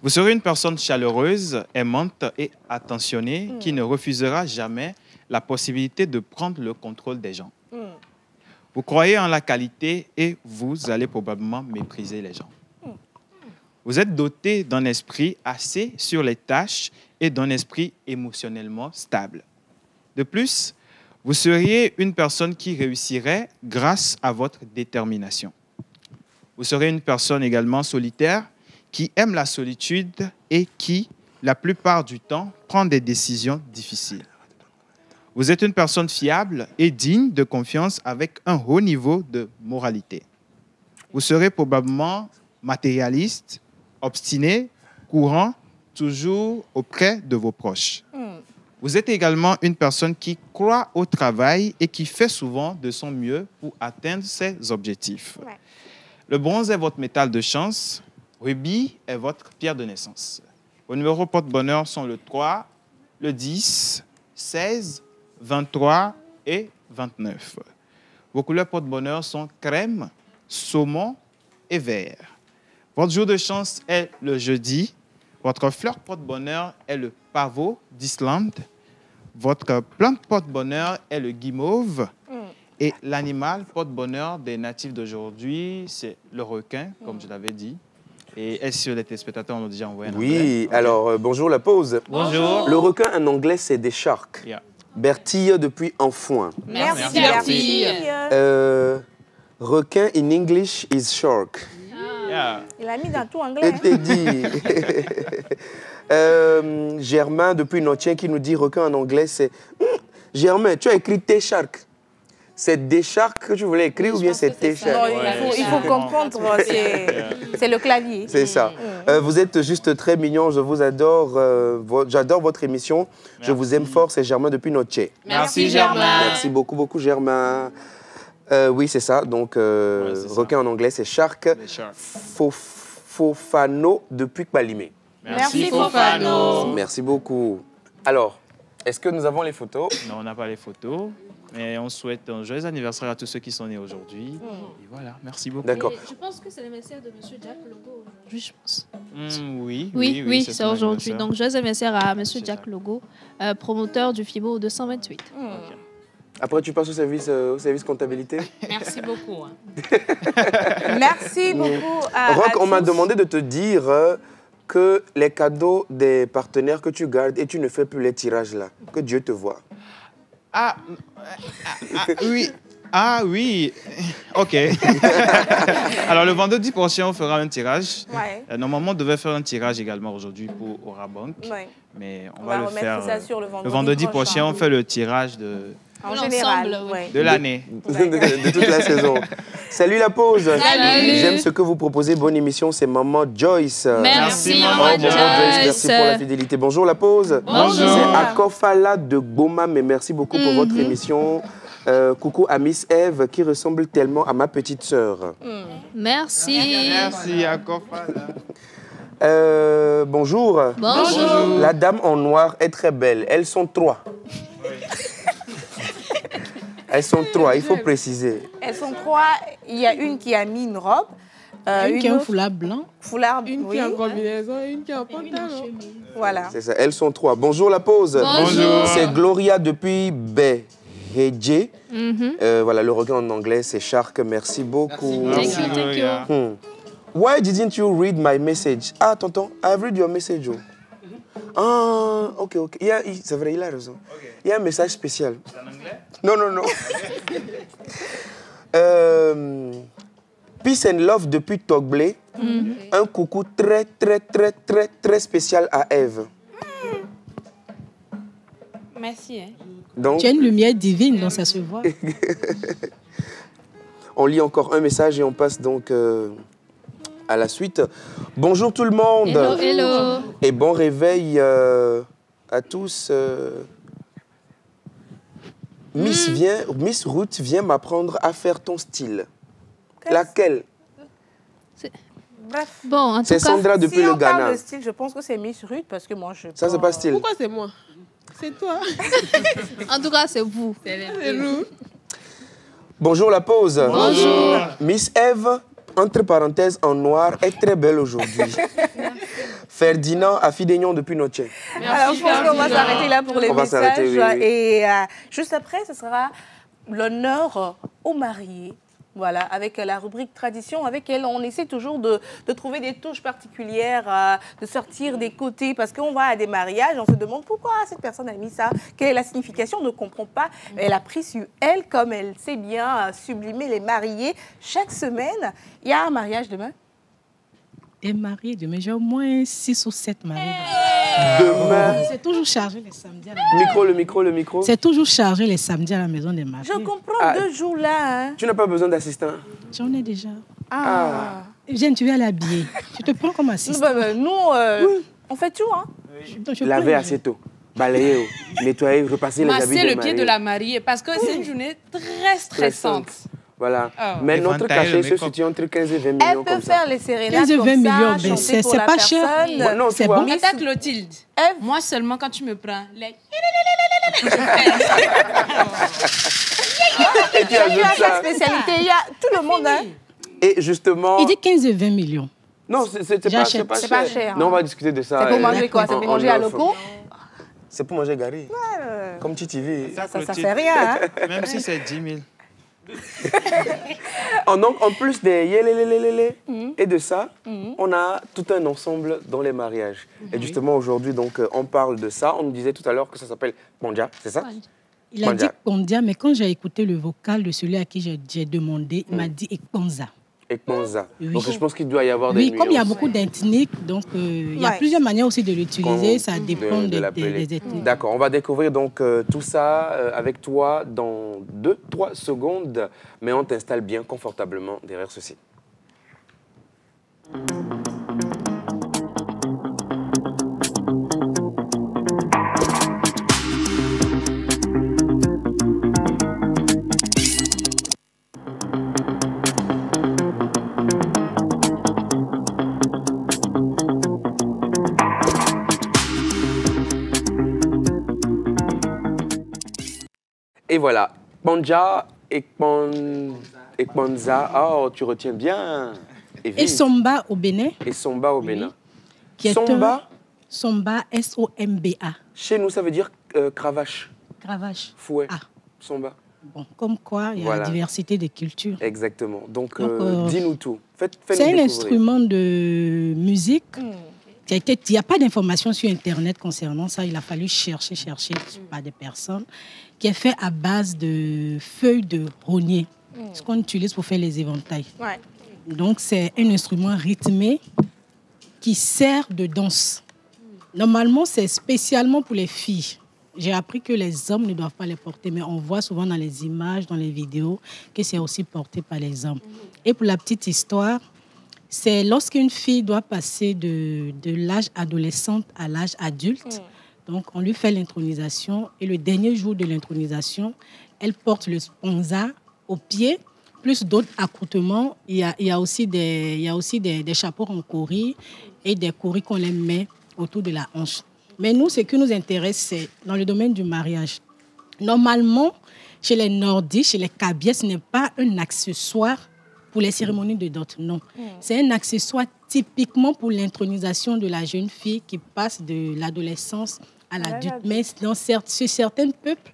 Vous serez une personne chaleureuse, aimante et attentionnée qui ne refusera jamais la possibilité de prendre le contrôle des gens. Vous croyez en la qualité et vous allez probablement mépriser les gens. Vous êtes doté d'un esprit assez sur les tâches et d'un esprit émotionnellement stable. De plus, vous seriez une personne qui réussirait grâce à votre détermination. Vous serez une personne également solitaire qui aime la solitude et qui, la plupart du temps, prend des décisions difficiles. Vous êtes une personne fiable et digne de confiance avec un haut niveau de moralité. Vous serez probablement matérialiste, obstiné, courant, toujours auprès de vos proches. Vous êtes également une personne qui croit au travail et qui fait souvent de son mieux pour atteindre ses objectifs. Le bronze est votre métal de chance, rubis est votre pierre de naissance. Vos numéros porte-bonheur sont le 3, le 10, 16, 23 et 29. Vos couleurs porte-bonheur sont crème, saumon et vert. Votre jour de chance est le jeudi. Votre fleur porte-bonheur est le pavot d'Islande. Votre plante porte-bonheur est le guimauve. Et l'animal porte-bonheur des natifs d'aujourd'hui, c'est le requin, comme je l'avais dit. Et est-ce que les téléspectateurs ont déjà envoyé un anglais? Oui, alors bonjour la pause. Bonjour. Le requin en anglais, c'est des sharks. Yeah. Bertille depuis Enfoin. Merci, Bertille. Requin in English is shark. Yeah. Il a mis dans tout anglais. Était dit. Germain depuis Notien qui nous dit requin en anglais, c'est... Germain, tu as écrit T-shark. C'est des sharks que tu voulais écrire ou bien c'est T-shark? Il faut comprendre, c'est le clavier. C'est ça. Vous êtes juste très mignon, je vous adore. J'adore votre émission. Merci. Je vous aime fort, c'est Germain depuis Notien. Merci Germain. Merci beaucoup, beaucoup Germain. Oui, c'est ça. Donc, requin en anglais, c'est shark. Fofano depuis Kbalimé. Merci Fofano. Merci beaucoup. Alors, est-ce que nous avons les photos? Non, on n'a pas les photos. Mais on souhaite un joyeux anniversaire à tous ceux qui sont nés aujourd'hui. Et voilà, merci beaucoup. D'accord. Je pense que c'est l'anniversaire de M. Jack Logo aujourd'hui, je pense. Oui, c'est aujourd'hui. Donc, joyeux anniversaire à M. Jack Logo, promoteur du FIBO 228. Après, tu passes au service comptabilité? Merci beaucoup. Merci beaucoup. Rock, on m'a demandé de te dire que les cadeaux des partenaires que tu gardes et tu ne fais plus les tirages là. Que Dieu te voie. Oui. Ah oui, ok. Alors le vendredi prochain, on fera un tirage. Ouais. Normalement, on devait faire un tirage également aujourd'hui pour Aura Bank. Ouais. Mais on va le faire. Ça sur le vendredi prochain, on fait le tirage de l'année. De toute la saison. Salut la pause. Salut. J'aime ce que vous proposez. Bonne émission, c'est Maman Joyce. Merci Maman Joyce. Merci pour la fidélité. Bonjour la pause. Bonjour. C'est Akofala de Goma, mais merci beaucoup pour votre émission. Coucou à Miss Eve qui ressemble tellement à ma petite sœur. Merci. Merci Akofala. Bonjour. Bonjour. La dame en noir est très belle. Elles sont 3. Elles sont 3, il faut préciser. Elles sont 3. Il y a une qui a mis une robe. Une qui a un foulard blanc. Une qui a une combinaison et une qui a un pantalon. Voilà. C'est ça, elles sont 3. Bonjour la pause. Bonjour. C'est Gloria depuis Behedje. Voilà, le requin en anglais, c'est Shark. Merci beaucoup. Merci. Thank you. Why didn't you read my message? Ah, tonton, I've read your message. Ah, ok. C'est vrai, il a raison. Il y a un message spécial. C'est en anglais? Non. Peace and love depuis Togblé. Un coucou très spécial à Eve. Merci. Donc, tu as une lumière divine, donc ça se voit. On lit encore un message et on passe donc à la suite. Bonjour tout le monde. Hello. Et bon réveil à tous. Miss Ruth vient m'apprendre à faire ton style. Laquelle? Bref. Bon, en tout c'est cas, Sandra depuis le Si on parle Ghana. de style, je pense que c'est Miss Ruth parce que moi je. Ça, c'est pas style. Pourquoi c'est moi? C'est toi. en tout cas, c'est vous. C'est nous. Bonjour la pause. Bonjour. Miss Eve, entre parenthèses en noir, est très belle aujourd'hui. Ferdinand Afidegnon depuis Noche. Alors, je pense qu'on va s'arrêter là pour les messages. Oui. Et juste après, ce sera l'honneur aux mariés. Voilà, avec la rubrique tradition, avec elle, on essaie toujours de trouver des touches particulières, de sortir des côtés, parce qu'on va à des mariages, on se demande pourquoi cette personne a mis ça, quelle est la signification, on ne comprend pas. Elle a pris sur elle, comme elle sait bien sublimer les mariés. Chaque semaine, il y a un mariage demain. Des mariés demain, j'ai au moins 6 ou 7 mariés. Demain. C'est toujours chargé les samedis à la maison. Le micro. C'est toujours chargé les samedis à la maison des mariés. Je comprends 2 jours là. Hein. Tu n'as pas besoin d'assistant? J'en ai déjà. Eugène, tu vas l'habiller. Tu te prends comme assistant. Nous, on fait tout. Hein. Laver assez tôt. Balayer, nettoyer, repasser les habits de mariée. Masser le pied de la mariée parce que c'est une journée très stressante. Voilà. Mais notre cachet se situe entre 15 et 20 millions. Elle peut faire les sérénates 15 et 20 millions, comme ça, c'est pas cher. Non, c'est bon. Mais t'as Clotilde. Moi seulement, quand tu me prends, les... Et tu ajoutes ça. Spécialité, il y a tout le monde. Hein. Et justement... Il dit 15 et 20 millions. Non, c'est pas cher. Non, on va discuter de ça. C'est pour manger quoi? C'est pour manger à locaux? C'est pour manger gari. Comme TTV. Ça fait rien. Hein. Même si c'est 10 000. Donc, en plus des yélélélélélé et de ça, on a tout un ensemble dans les mariages. Et justement, aujourd'hui, donc, on parle de ça. On nous disait tout à l'heure que ça s'appelle Pondia, c'est ça? Il a dit Pondia, mais quand j'ai écouté le vocal de celui à qui j'ai demandé, il m'a dit Ekponza. Ekponza. Oui. Donc, je pense qu'il doit y avoir des nuances. Oui, comme il y a beaucoup d'ethniques, donc il y a plusieurs manières aussi de l'utiliser. Ça dépend des ethnies. D'accord, on va découvrir donc tout ça avec toi dans 2-3 secondes, mais on t'installe bien confortablement derrière ceci. Et voilà, Pondia, Ekponza, oh, tu retiens bien. Et Somba au Bénin. Et Somba au Bénin. Qui est Somba Somba, S-O-M-B-A. Chez nous, ça veut dire cravache. Cravache. Fouet. Somba. Bon, comme quoi, il y a la diversité des cultures. Exactement. Donc dis-nous tout. C'est un instrument de musique. Il n'y a pas d'informations sur Internet concernant ça. Il a fallu chercher par des personnes, qui est fait à base de feuilles de rognier, ce qu'on utilise pour faire les éventails. Ouais. Donc, c'est un instrument rythmé qui sert de danse. Normalement, c'est spécialement pour les filles. J'ai appris que les hommes ne doivent pas les porter, mais on voit souvent dans les images, dans les vidéos, que c'est aussi porté par les hommes. Et pour la petite histoire, c'est lorsqu'une fille doit passer de l'âge adolescent à l'âge adulte. Donc, on lui fait l'intronisation. Et le dernier jour de l'intronisation, elle porte le sponza au pied, plus d'autres accoutrements. Il y a aussi des chapeaux en cori et des coris qu'on les met autour de la hanche. Mais nous, ce qui nous intéresse, c'est dans le domaine du mariage. Normalement, chez les Nordiques, chez les Kabyles, ce n'est pas un accessoire pour les cérémonies de dot, non. C'est un accessoire typiquement pour l'intronisation de la jeune fille qui passe de l'adolescence à l'adulte. Mais chez certains peuples,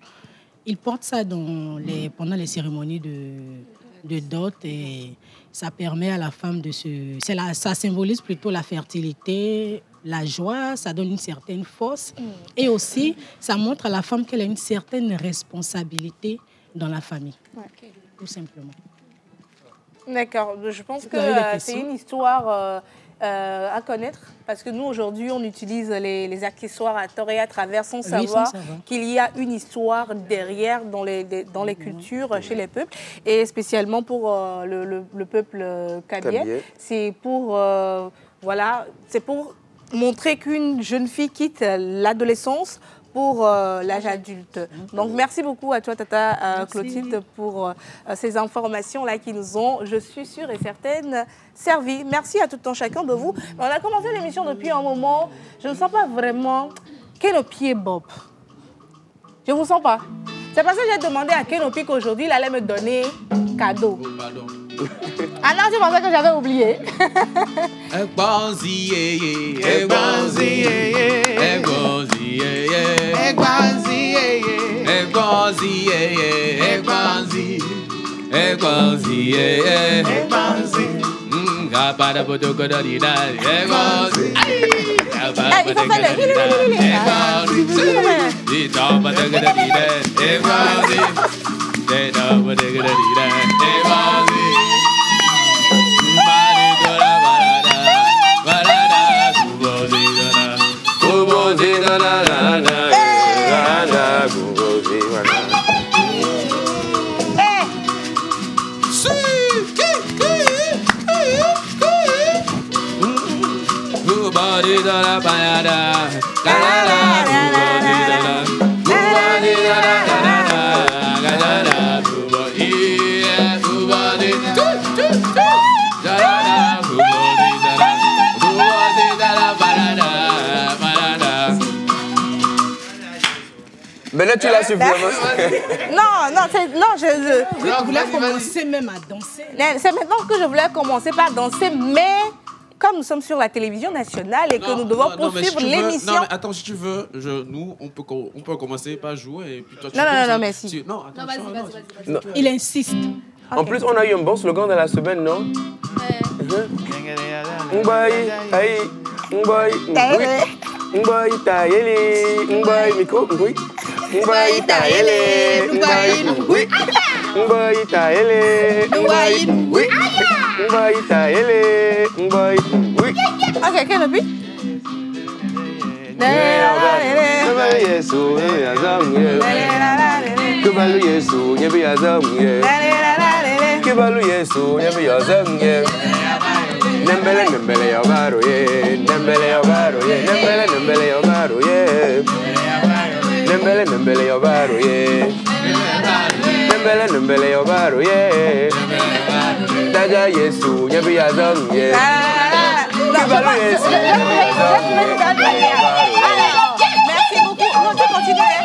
ils portent ça pendant les cérémonies de dot et ça permet à la femme de se... Ça symbolise plutôt la fertilité, la joie, ça donne une certaine force. Et aussi, ça montre à la femme qu'elle a une certaine responsabilité dans la famille, tout simplement. D'accord, je pense que c'est une histoire à connaître parce que nous, aujourd'hui, on utilise les accessoires à tort et à travers sans savoir qu'il y a une histoire derrière dans les cultures chez les peuples et spécialement pour le peuple kabyle. C'est pour, montrer qu'une jeune fille quitte l'adolescence pour l'âge adulte. Donc, merci beaucoup à toi, Tata Clotilde, pour ces informations-là qui nous ont, je suis sûre et certaine, servi. Merci à tout un chacun de vous. On a commencé l'émission depuis un moment. Je ne sens pas vraiment Kenopi Bob. Je ne vous sens pas. C'est parce que j'ai demandé à Kenopi qu'aujourd'hui, il allait me donner cadeau. Ah non, tu pensais que j'avais oublié. Il faut faire Mais là, tu l'as suffisamment. Non, Je voulais commencer même à danser. C'est maintenant que je voulais commencer par danser, mais comme nous sommes sur la télévision nationale et que nous devons poursuivre l'émission... Non, mais attends, si tu veux, nous, on peut commencer par jouer et puis toi, tu... Non, merci. Non, attends, vas-y. Il insiste. En plus, on a eu un bon slogan dans la semaine, non? Mbaye, aïe, Mbaye, Mbaye, taïele, Mbaye, micro, oui. Mbaye, taïele, Mbaye, oui. Mbaye, taïele, Mbaye, oui. Mbaye, taïele, Mbaye, oui. Ok, quel est le but? Nembele nembele yobaro ye, nembele yobaro ye, nembele nembele yobaro ye, nembele nembele yobaro ye, nembele nembele yobaro ye, Daja Yesu nyebi yazam ye, Kibalu Yesu nyebi yazam ye. Merci beaucoup. On peut continuer.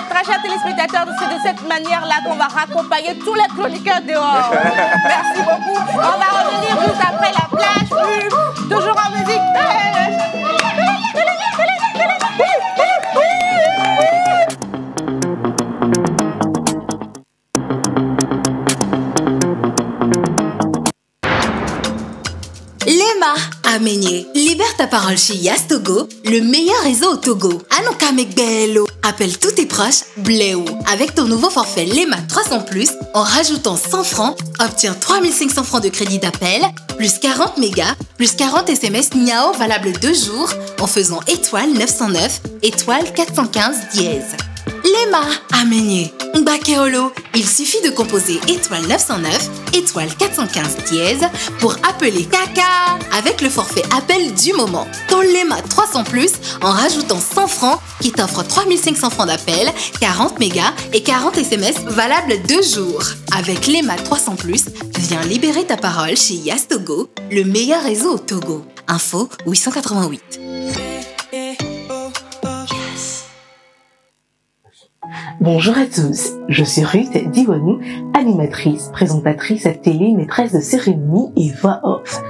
Très chers téléspectateurs, c'est de cette manière-là qu'on va raccompagner tous les chroniqueurs dehors. Merci beaucoup. On va revenir juste après la plage pub. Toujours en musique. Lema Amenye, libère ta parole chez Yas Togo, le meilleur réseau au Togo. Anouka Megbelo, appelle tous tes proches, Bléou. Avec ton nouveau forfait Lema 300+, en rajoutant 100 francs, obtiens 3500 francs de crédit d'appel, plus 40 mégas, plus 40 SMS Niao valable 2 jours, en faisant étoile 909, étoile 415 dièse. Lema Amenye, Mbakeolo, il suffit de composer étoile 909, étoile 415 dièse pour appeler Kaka avec le forfait appel du moment. Ton Lema 300+, en rajoutant 100 francs qui t'offre 3500 francs d'appel, 40 mégas et 40 SMS valables 2 jours. Avec Lema 300+, viens libérer ta parole chez Yas Togo, le meilleur réseau au Togo. Info 888. Bonjour à tous, je suis Ruth Diwanou, animatrice, présentatrice à télé, maîtresse de cérémonie et voix off.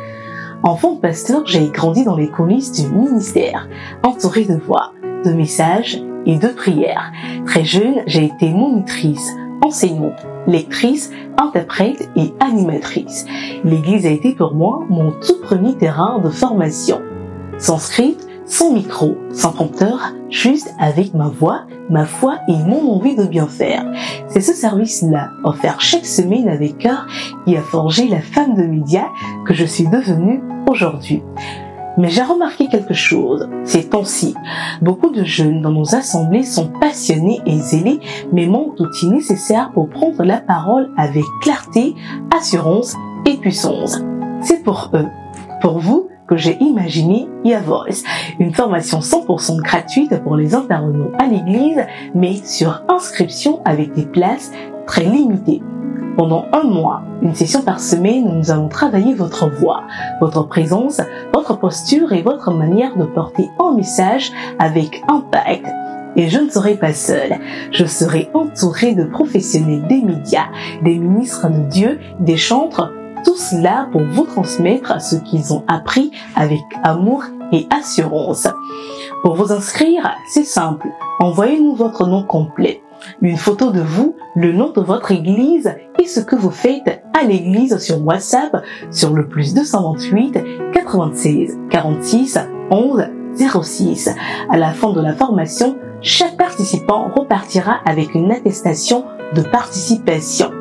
Enfant de pasteur, j'ai grandi dans les coulisses du ministère, entourée de voix, de messages et de prières. Très jeune, j'ai été monitrice, enseignante, lectrice, interprète et animatrice. L'église a été pour moi mon tout premier terrain de formation. Sans script, sans micro, sans prompteur, juste avec ma voix, ma foi et mon envie de bien faire. C'est ce service-là, offert chaque semaine avec cœur, qui a forgé la femme de médias que je suis devenue aujourd'hui. Mais j'ai remarqué quelque chose, ces temps-ci. Beaucoup de jeunes dans nos assemblées sont passionnés et zélés, mais manquent d'outils nécessaires pour prendre la parole avec clarté, assurance et puissance. C'est pour eux, pour vous, que j'ai imaginé YaVoice, une formation 100% gratuite pour les intervenants à l'église, mais sur inscription avec des places très limitées. Pendant 1 mois, une session par semaine, nous allons travailler votre voix, votre présence, votre posture et votre manière de porter un message avec impact. Et je ne serai pas seule, je serai entourée de professionnels des médias, des ministres de Dieu, des chantres, Tout cela pour vous transmettre ce qu'ils ont appris avec amour et assurance. Pour vous inscrire, c'est simple. Envoyez-nous votre nom complet, une photo de vous, le nom de votre église et ce que vous faites à l'église sur WhatsApp sur le +228 96 46 11 06. À la fin de la formation, chaque participant repartira avec une attestation de participation.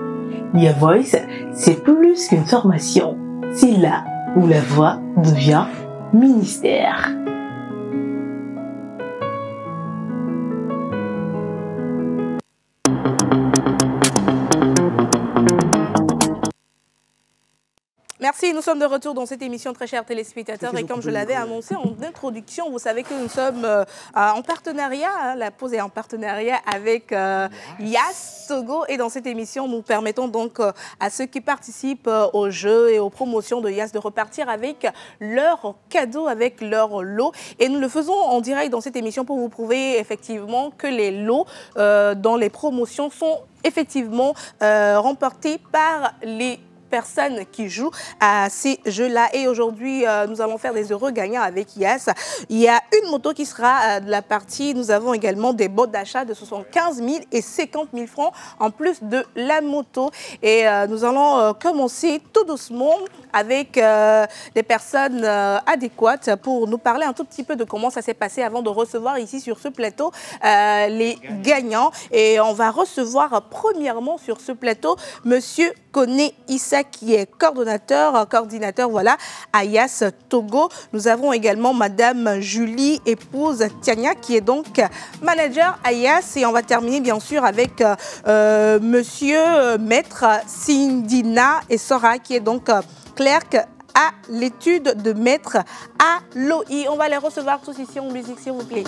Your Voice, c'est plus qu'une formation. C'est là où la voix devient ministère. Merci, nous sommes de retour dans cette émission, très chers téléspectateurs. Et comme je l'avais annoncé en introduction, vous savez que nous sommes en partenariat, la pause est en partenariat avec Yas Togo. Et dans cette émission, nous permettons donc à ceux qui participent aux jeux et aux promotions de Yas de repartir avec leurs cadeaux, avec leur lot. Et nous le faisons en direct dans cette émission pour vous prouver effectivement que les lots dans les promotions sont effectivement remportés par les personnes qui jouent à ces jeux-là. Et aujourd'hui, nous allons faire des heureux gagnants avec Yas. Il y a une moto qui sera de la partie. Nous avons également des bottes d'achat de 75 000 et 50 000 francs en plus de la moto. Et nous allons commencer tout doucement avec des personnes adéquates pour nous parler un tout petit peu de comment ça s'est passé avant de recevoir ici sur ce plateau les gagnants. Et on va recevoir premièrement sur ce plateau Monsieur Koné Issa, qui est coordinateur voilà, à Yas Togo. Nous avons également Madame Julie, épouse Tiania, qui est donc manager à Yas. Et on va terminer bien sûr avec Monsieur Maître Sindina et Sora, qui est donc clerc à l'étude de maître à l'OI. On va les recevoir tous ici en musique, s'il vous plaît.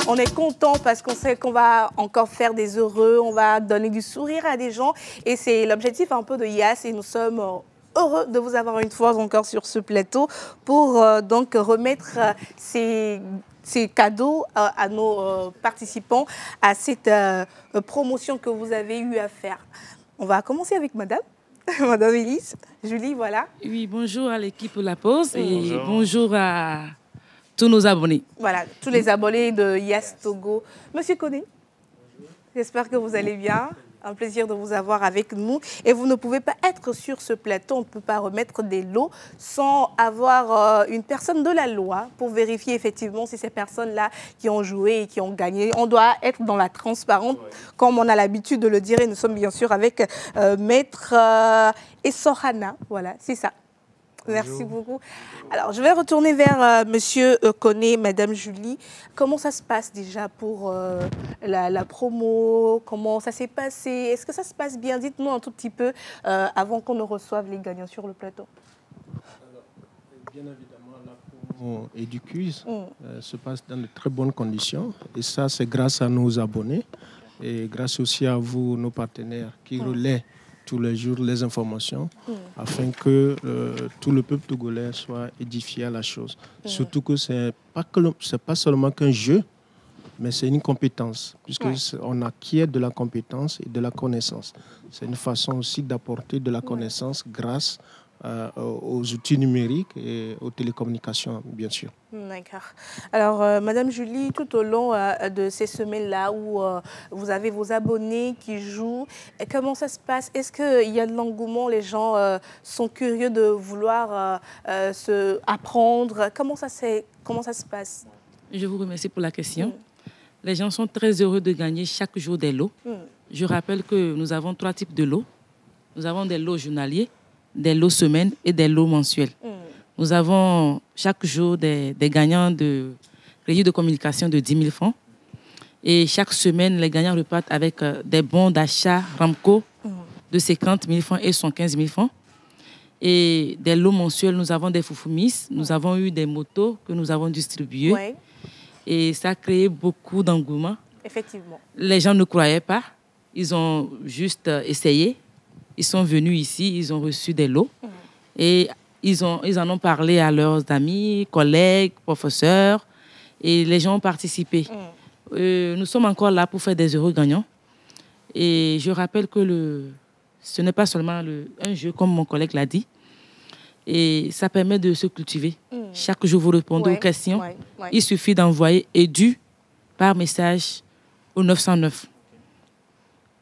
On est content parce qu'on sait qu'on va encore faire des heureux, on va donner du sourire à des gens. Et c'est l'objectif un peu de Yas et nous sommes heureux de vous avoir une fois encore sur ce plateau pour donc remettre ces cadeaux à nos participants à cette promotion que vous avez eu à faire. On va commencer avec Madame. Madame Élise, Julie, voilà. Oui, bonjour à l'équipe La Pause et bonjour à tous nos abonnés. Voilà, tous les abonnés de Yas Togo. Monsieur Koné, j'espère que vous allez bien. Un plaisir de vous avoir avec nous. Et vous ne pouvez pas être sur ce plateau, on ne peut pas remettre des lots sans avoir une personne de la loi pour vérifier effectivement si ces personnes-là qui ont joué et qui ont gagné. On doit être dans la transparence, comme on a l'habitude de le dire. Et nous sommes bien sûr avec Maître Essorana. Voilà, c'est ça. Merci beaucoup. Alors, je vais retourner vers Monsieur Koné, Madame Julie. Comment ça se passe déjà pour la promo? Comment ça s'est passé? Est-ce que ça se passe bien? Dites-nous un tout petit peu avant qu'on ne reçoive les gagnants sur le plateau. Alors, bien évidemment, la promo et du quiz se passe dans de très bonnes conditions. Et ça, c'est grâce à nos abonnés et grâce aussi à vous, nos partenaires, qui relaient tous les jours les informations afin que tout le peuple togolais soit édifié à la chose. Surtout que ce n'est pas seulement qu'un jeu, mais c'est une compétence, puisqu'on acquiert de la compétence et de la connaissance. C'est une façon aussi d'apporter de la connaissance grâce aux outils numériques et aux télécommunications, bien sûr. D'accord. Alors, Madame Julie, tout au long de ces semaines-là où vous avez vos abonnés qui jouent, comment ça se passe? Est-ce qu'il y a de l'engouement? Les gens sont curieux de vouloir apprendre? Comment ça se passe? Je vous remercie pour la question. Les gens sont très heureux de gagner chaque jour des lots. Je rappelle que nous avons 3 types de lots. Nous avons des lots journaliers, des lots semaines et des lots mensuels. Nous avons chaque jour des gagnants de régie de communication de 10 000 francs. Et chaque semaine, les gagnants repartent avec des bons d'achat Ramco de 50 000 francs et 115 000 francs. Et des lots mensuels, nous avons des foufoumis, nous avons eu des motos que nous avons distribuées. Ouais. Et ça a créé beaucoup d'engouement. Effectivement. Les gens ne croyaient pas. Ils ont juste essayé. Ils sont venus ici, ils ont reçu des lots. Et ils en ont parlé à leurs amis, collègues, professeurs. Et les gens ont participé. Nous sommes encore là pour faire des heureux gagnants. Et je rappelle que ce n'est pas seulement un jeu, comme mon collègue l'a dit. Et ça permet de se cultiver. Chaque jour, vous répondez aux questions. Il suffit d'envoyer EDU par message au 909.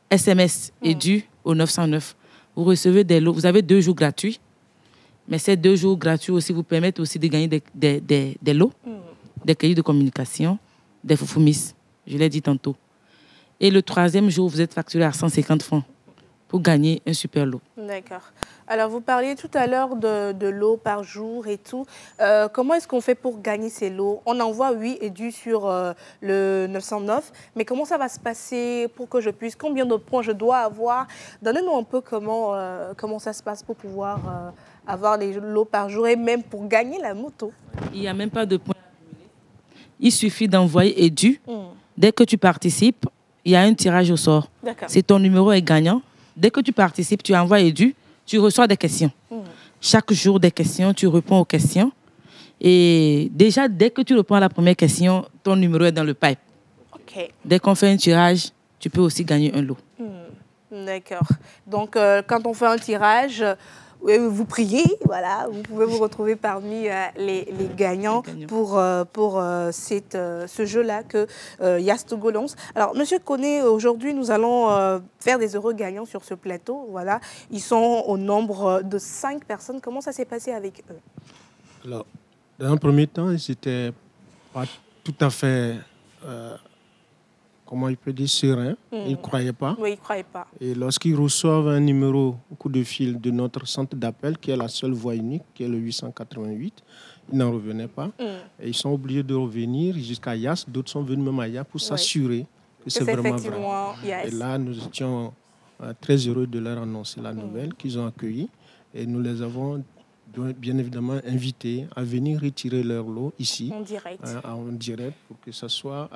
SMS EDU au 909. Vous recevez des lots. Vous avez 2 jours gratuits. Mais ces 2 jours gratuits aussi vous permettent aussi de gagner des lots, des cahiers de communication, des foufoumis. Je l'ai dit tantôt. Et le 3e jour, vous êtes facturé à 150 francs pour gagner un super lot. D'accord. Alors, vous parliez tout à l'heure de lots par jour et tout. Comment est-ce qu'on fait pour gagner ces lots? On envoie, oui, EDU sur le 909, mais comment ça va se passer pour que je puisse? Combien de points je dois avoir? Donnez-nous un peu comment ça se passe pour pouvoir avoir les lots par jour et même pour gagner la moto. Il n'y a même pas de points. Il suffit d'envoyer EDU. Dès que tu participes, il y a un tirage au sort. Si ton numéro est gagnant, dès que tu participes, tu envoies EDU, tu reçois des questions. Chaque jour, des questions, tu réponds aux questions. Et déjà, dès que tu réponds à la première question, ton numéro est dans le pipe. Dès qu'on fait un tirage, tu peux aussi gagner un lot. D'accord. Donc, quand on fait un tirage, vous priez, voilà, vous pouvez vous retrouver parmi les gagnants pour ce jeu-là que Yastogo lance. Alors, Monsieur Koné, aujourd'hui, nous allons faire des heureux gagnants sur ce plateau. Voilà, ils sont au nombre de 5 personnes. Comment ça s'est passé avec eux? Alors, dans un premier temps, ils n'étaient pas tout à fait... comment il peut dire, serein. Ils ne croyaient pas. Oui, ils ne croyaient pas. Et lorsqu'ils reçoivent un numéro au coup de fil de notre centre d'appel, qui est la seule voie unique, qui est le 888, ils n'en revenaient pas. Et ils sont obligés de revenir jusqu'à Yass. D'autres sont venus même à Yass pour s'assurer que c'est vraiment vrai. Yes. Et là, nous étions très heureux de leur annoncer la nouvelle qu'ils ont accueillie. Et nous les avons bien évidemment invités à venir retirer leur lot ici, en direct pour que ça soit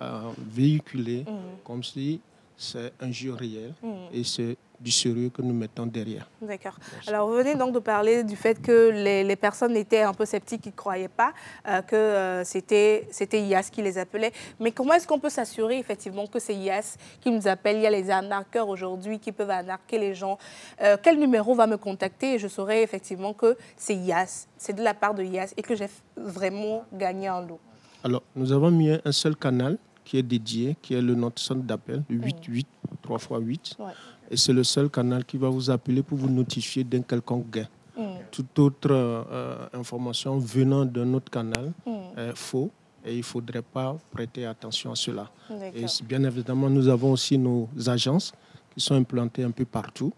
véhiculé comme si c'est un jeu réel et c'est du sérieux que nous mettons derrière. D'accord. Alors, vous venez donc de parler du fait que les personnes étaient un peu sceptiques, qui ne croyaient pas que c'était IAS qui les appelait. Mais comment est-ce qu'on peut s'assurer effectivement que c'est IAS qui nous appelle? Il y a les arnaqueurs aujourd'hui qui peuvent arnaquer les gens. Quel numéro va me contacter et je saurai effectivement que c'est IAS, c'est de la part de IAS et que j'ai vraiment gagné un lot? Alors, nous avons mis un seul canal qui est dédié, qui est notre centre d'appel, le 88, 3x8. Ouais. Et c'est le seul canal qui va vous appeler pour vous notifier d'un quelconque gain. Toute autre information venant d'un autre canal est faux et il ne faudrait pas prêter attention à cela. Et bien évidemment, nous avons aussi nos agences qui sont implantées un peu partout.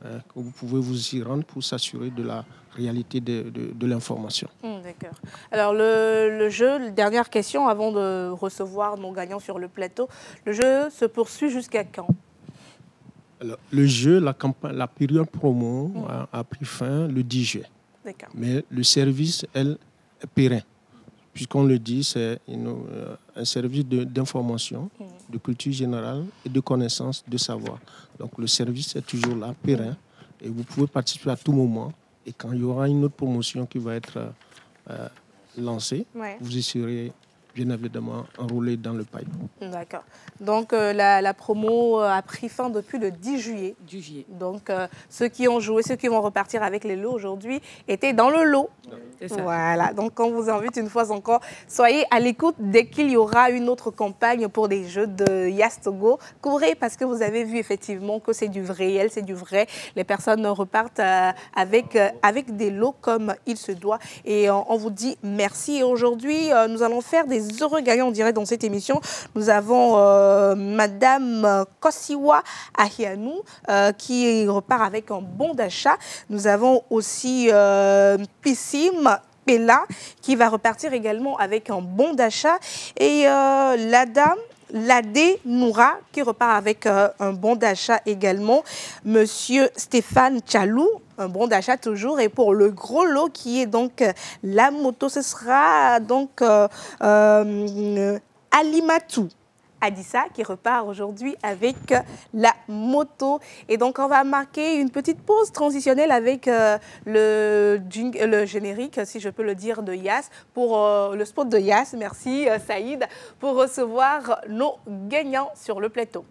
Que vous pouvez vous y rendre pour s'assurer de la réalité de l'information. D'accord. Alors, le jeu, dernière question avant de recevoir nos gagnants sur le plateau. Le jeu se poursuit jusqu'à quand? Alors, le jeu, la période promo a pris fin le 10 juillet. D'accord. Mais le service, elle, est périn. Puisqu'on le dit, c'est un service d'information, de culture générale et de connaissance, de savoir. Donc le service est toujours là, périn, et vous pouvez participer à tout moment. Et quand il y aura une autre promotion qui va être lancée, vous y serez bien évidemment enrôlé dans le pipe. D'accord. Donc la promo a pris fin depuis le 10 juillet. Donc ceux qui ont joué, ceux qui vont repartir avec les lots aujourd'hui étaient dans le lot. C'est ça. Voilà. Donc on vous invite une fois encore, soyez à l'écoute dès qu'il y aura une autre campagne pour des jeux de Yastogo. Courez parce que vous avez vu effectivement que c'est du réel, c'est du vrai. Les personnes repartent avec des lots comme il se doit. Et on vous dit merci. Et aujourd'hui, nous allons faire des heureux gagnants, on dirait, dans cette émission. Nous avons Madame Kosiwa Ahianou qui repart avec un bon d'achat. Nous avons aussi Pissim Pella qui va repartir également avec un bon d'achat. Et la dame Ladé Noura qui repart avec un bon d'achat également. Monsieur Stéphane Tchalou un bon d'achat toujours. Et pour le gros lot qui est donc la moto, ce sera donc Alimatou Adissa qui repart aujourd'hui avec la moto. Et donc, on va marquer une petite pause transitionnelle avec le générique, si je peux le dire, de Yass, pour le spot de Yass. Merci, Saïd, pour recevoir nos gagnants sur le plateau.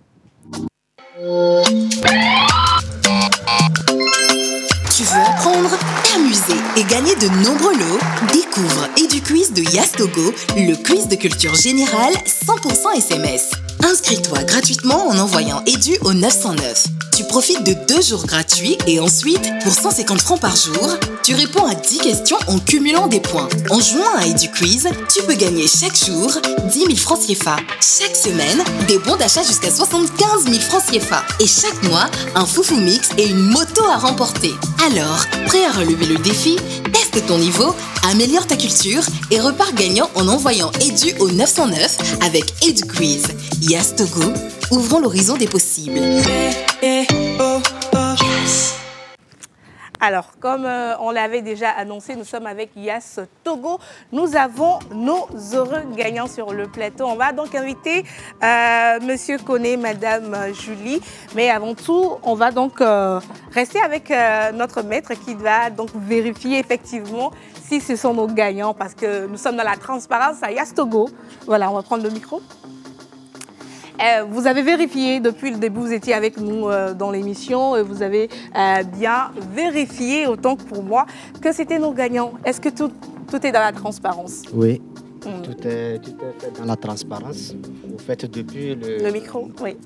Tu veux apprendre, t'amuser et gagner de nombreux lots? Découvre EduQuiz de Yass Togo, le quiz de culture générale 100% SMS. Inscris-toi gratuitement en envoyant Edu au 909. Tu profites de 2 jours gratuits et ensuite, pour 150 francs par jour, tu réponds à 10 questions en cumulant des points. En jouant à EduQuiz, tu peux gagner chaque jour 10 000 francs CFA. Chaque semaine, des bons d'achat jusqu'à 75 000 francs CFA. Et chaque mois, un foufou mix et une moto à remporter. Alors, prêt à relever le défi? Teste ton niveau, améliore ta culture et repars gagnant en envoyant Edu au 909 avec EduQuiz. Yass Togo, ouvrons l'horizon des possibles. Alors, comme on l'avait déjà annoncé, nous sommes avec Yass Togo. Nous avons nos heureux gagnants sur le plateau. On va donc inviter Monsieur Koné, Madame Julie. Mais avant tout, on va donc rester avec notre maître qui va donc vérifier effectivement si ce sont nos gagnants parce que nous sommes dans la transparence à Yass Togo. Voilà, on va prendre le micro. Vous avez vérifié depuis le début, vous étiez avec nous dans l'émission et vous avez bien vérifié, autant que pour moi, que c'était nos gagnants. Est-ce que tout est dans la transparence? Oui, tout est fait dans la transparence. Vous faites depuis le micro, oui.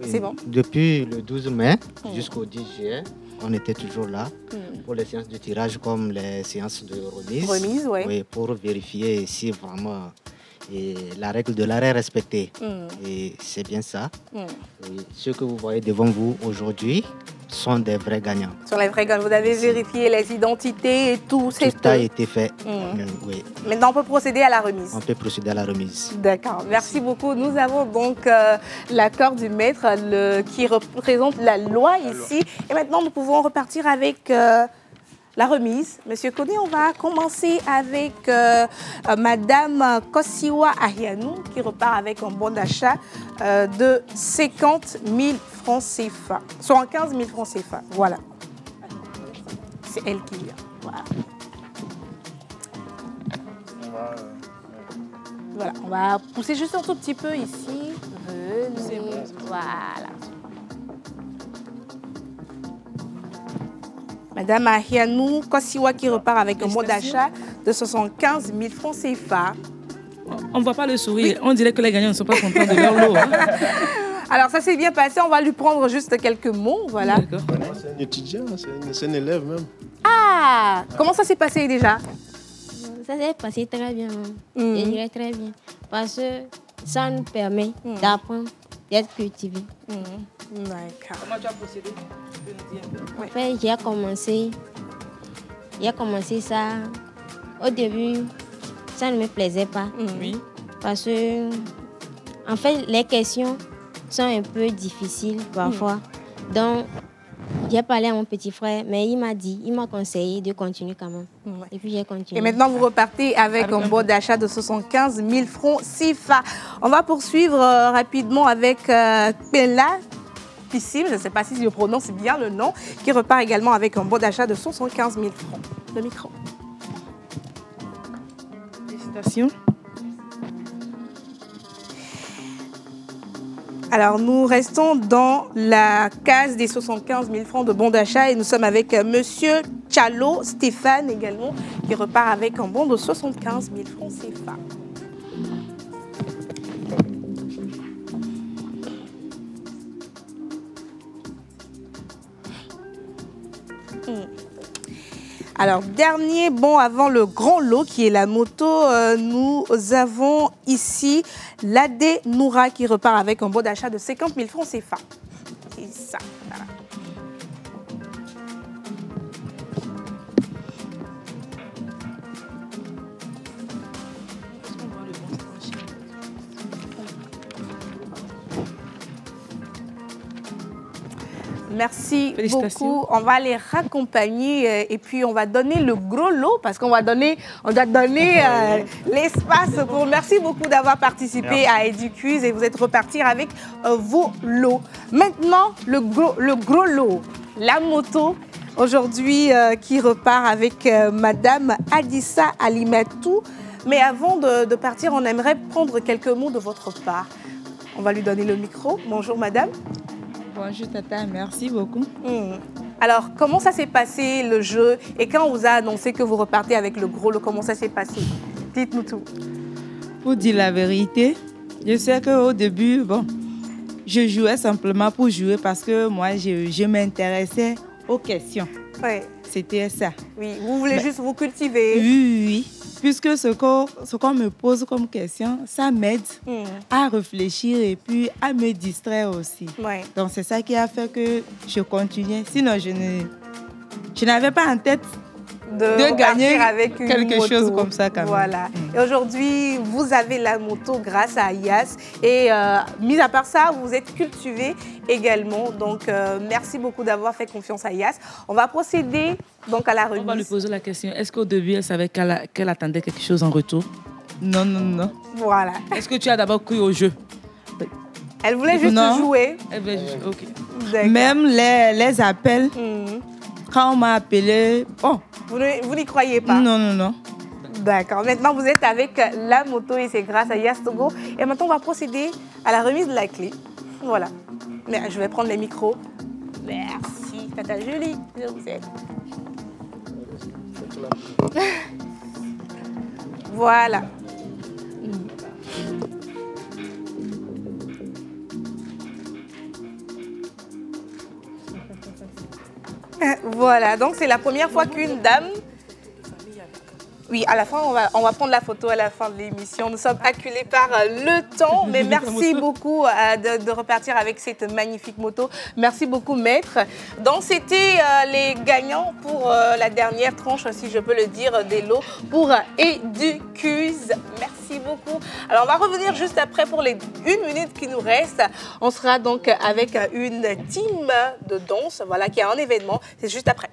C'est bon. Depuis le 12 mai jusqu'au 10 juillet, on était toujours là pour les séances de tirage comme les séances de remise. Remise, oui. Oui, pour vérifier si vraiment... Et la règle de l'arrêt respectée. Et c'est bien ça. Et ceux que vous voyez devant vous aujourd'hui sont des vrais gagnants. Sur les vrais gagnants, vous avez vérifié les identités et tout. Tout a été fait. Oui. Maintenant, on peut procéder à la remise. On peut procéder à la remise. D'accord. Merci beaucoup. Nous avons donc l'accord du maître qui représente la loi ici. Et maintenant, nous pouvons repartir avec... la remise. Monsieur Koné, on va commencer avec Madame Kosiwa Ahianou qui repart avec un bon d'achat de 50 000 francs CFA. 75 000 francs CFA. Voilà. C'est elle qui vient. Voilà. Voilà. On va pousser juste un tout petit peu ici. Voilà. Madame Ahianou Kosiwa qui repart avec un bon d'achat de 75 000 francs CFA. On ne voit pas le sourire. Oui. On dirait que les gagnants ne sont pas contents de leur lot. Hein. Alors, ça s'est bien passé. On va lui prendre juste quelques mots. Voilà. C'est un étudiant, c'est un élève même. Ah, comment ça s'est passé déjà? Ça s'est passé très bien. Je dirais très bien. Parce que ça nous permet d'apprendre, d'être cultivés. D'accord. Comment tu as procédé? En fait, j'ai commencé ça. Au début, ça ne me plaisait pas. Oui. Parce que, en fait, les questions sont un peu difficiles parfois. Donc, j'ai parlé à mon petit frère, mais il m'a conseillé de continuer quand même. Et puis j'ai continué. Et maintenant, vous repartez avec un bon d'achat de 75 000 francs CFA. On va poursuivre rapidement avec Pella. Je ne sais pas si je prononce bien le nom, qui repart également avec un bon d'achat de 75 000 francs. Le micro. Félicitations. Alors, nous restons dans la case des 75 000 francs de bon d'achat et nous sommes avec Monsieur Tchalo Stéphane également, qui repart avec un bon de 75 000 francs CFA. Alors, dernier bon avant le grand lot qui est la moto, nous avons ici l'Ade Noura qui repart avec un bon d'achat de 50 000 francs CFA. C'est ça, voilà. merci beaucoup. On va les raccompagner et puis on va donner le gros lot parce qu'on doit donner l'espace pour. Merci beaucoup d'avoir participé à EduQuiz et vous êtes repartis avec vos lots. Maintenant, le gros lot, la moto. Aujourd'hui, qui repart avec Madame Adissa Alimatou. Mais avant de partir, on aimerait prendre quelques mots de votre part. On va lui donner le micro. Bonjour, Madame. Bonjour, Tata. Merci beaucoup. Alors, comment ça s'est passé, le jeu? Et quand on vous a annoncé que vous repartez avec le gros lot, comment ça s'est passé? Dites-nous tout. Pour dire la vérité, je sais qu'au début, je jouais simplement pour jouer parce que moi, je m'intéressais aux questions. Oui. C'était ça. Oui, vous voulez juste vous cultiver. Oui. Puisque ce qu'on me pose comme question, ça m'aide à réfléchir et puis à me distraire aussi. Ouais. Donc c'est ça qui a fait que je continuais. Sinon, je n'avais pas en tête de gagner avec quelque chose comme ça quand même. Voilà. Et aujourd'hui, vous avez la moto grâce à Yas. Et mis à part ça, vous êtes cultivé également. Donc, merci beaucoup d'avoir fait confiance à Yas. On va procéder donc à la remise. On va lui poser la question. Est-ce qu'au début, elle savait qu'elle attendait quelque chose en retour? Non, non, non. Voilà. Est-ce que tu as d'abord cru au jeu? Elle voulait juste jouer. Elle voulait juste jouer, ok. Même les appels, quand on m'a appelé, vous n'y croyez pas? Non, non, non. D'accord. Maintenant, vous êtes avec la moto et c'est grâce à Yas Togo. Et maintenant, on va procéder à la remise de la clé. Voilà. Mais je vais prendre les micros. Merci, Tata Julie. Je vous aide. Voilà. Voilà, donc c'est la première fois qu'une dame... Oui, à la fin, on va prendre la photo à la fin de l'émission. Nous sommes acculés par le temps, mais merci beaucoup de repartir avec cette magnifique moto. Merci beaucoup, maître. Donc, c'était les gagnants pour la dernière tranche, si je peux le dire, des lots pour EduQuiz. Merci beaucoup. Alors, on va revenir juste après pour les 1 minute qui nous reste. On sera donc avec une team de danse, voilà, qui a un événement. C'est juste après.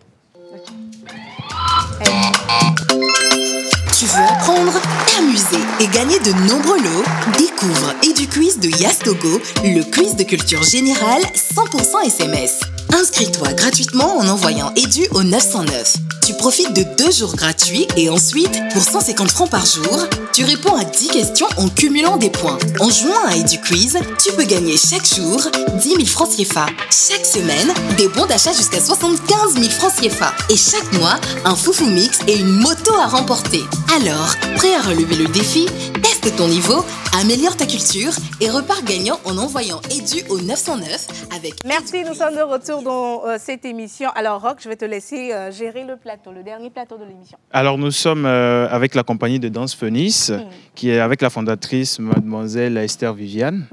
Tu veux apprendre, t'amuser et gagner de nombreux lots? Découvre EduQuiz de Yas Togo, le quiz de culture générale 100% SMS. Inscris-toi gratuitement en envoyant EDU au 909. Tu profites de 2 jours gratuits et ensuite, pour 150 francs par jour, tu réponds à 10 questions en cumulant des points. En jouant à EduQuiz, tu peux gagner chaque jour 10 000 francs CFA. Chaque semaine, des bons d'achat jusqu'à 75 000 francs CFA. Et chaque mois, un foufou mix et une moto à remporter. Alors, prêt à relever le défi? Teste ton niveau, améliore ta culture et repars gagnant en envoyant EDU au 909 avec... Merci, nous sommes de retour dans cette émission. Alors, Roch, je vais te laisser gérer le plateau, le dernier plateau de l'émission. Alors, nous sommes avec la compagnie de danse Phoenix, qui est avec la fondatrice, mademoiselle Esther Viviane.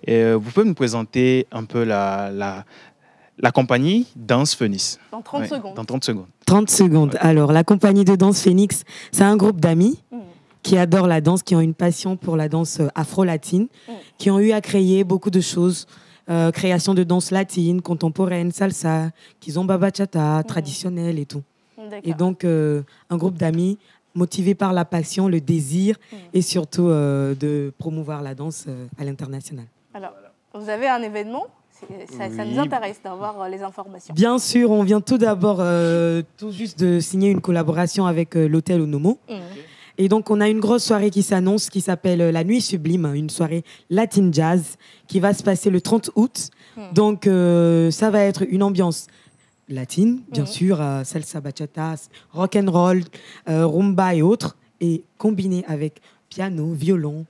Et, vous pouvez nous présenter un peu la compagnie Danse Phoenix. Dans 30 secondes. Dans 30 secondes. 30 secondes. Alors, la compagnie de danse Phoenix, c'est un groupe d'amis qui adorent la danse, qui ont une passion pour la danse afro-latine, qui ont eu à créer beaucoup de choses. Création de danse latine, contemporaine, salsa, kizomba bachata, traditionnelle et tout. Et donc, un groupe d'amis motivés par la passion, le désir et surtout de promouvoir la danse à l'international. Alors, vous avez un événement? Ça nous intéresse d'avoir les informations. Bien sûr, on vient tout d'abord tout juste de signer une collaboration avec l'hôtel Onomo. Et donc, on a une grosse soirée qui s'annonce, qui s'appelle La Nuit Sublime, une soirée latine jazz, qui va se passer le 30 août. Donc, ça va être une ambiance latine, bien sûr, salsa, bachata, rock'n'roll, rumba et autres, et combiné avec piano, violon,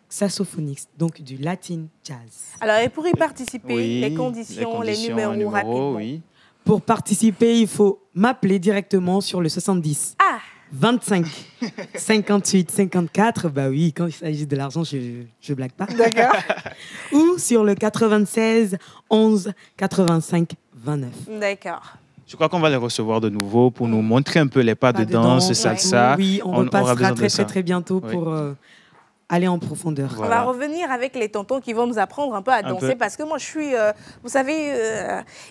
saxophoniste, donc du latin jazz. Alors, et pour y participer, les conditions, les numéros rapidement. Pour participer, il faut m'appeler directement sur le 70. 25 58 54, bah oui, quand il s'agit de l'argent, je blague pas. D'accord. Ou sur le 96 11 85 29. D'accord. Je crois qu'on va les recevoir de nouveau pour nous montrer un peu les pas de danse, salsa. Oui, on repassera très bientôt aller en profondeur. On va revenir avec les tontons qui vont nous apprendre un peu à danser parce que moi je suis, vous savez,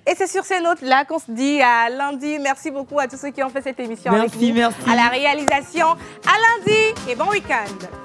et c'est sur ces notes-là qu'on se dit à lundi. Merci beaucoup à tous ceux qui ont fait cette émission avec nous. Merci. À la réalisation, à lundi et bon week-end.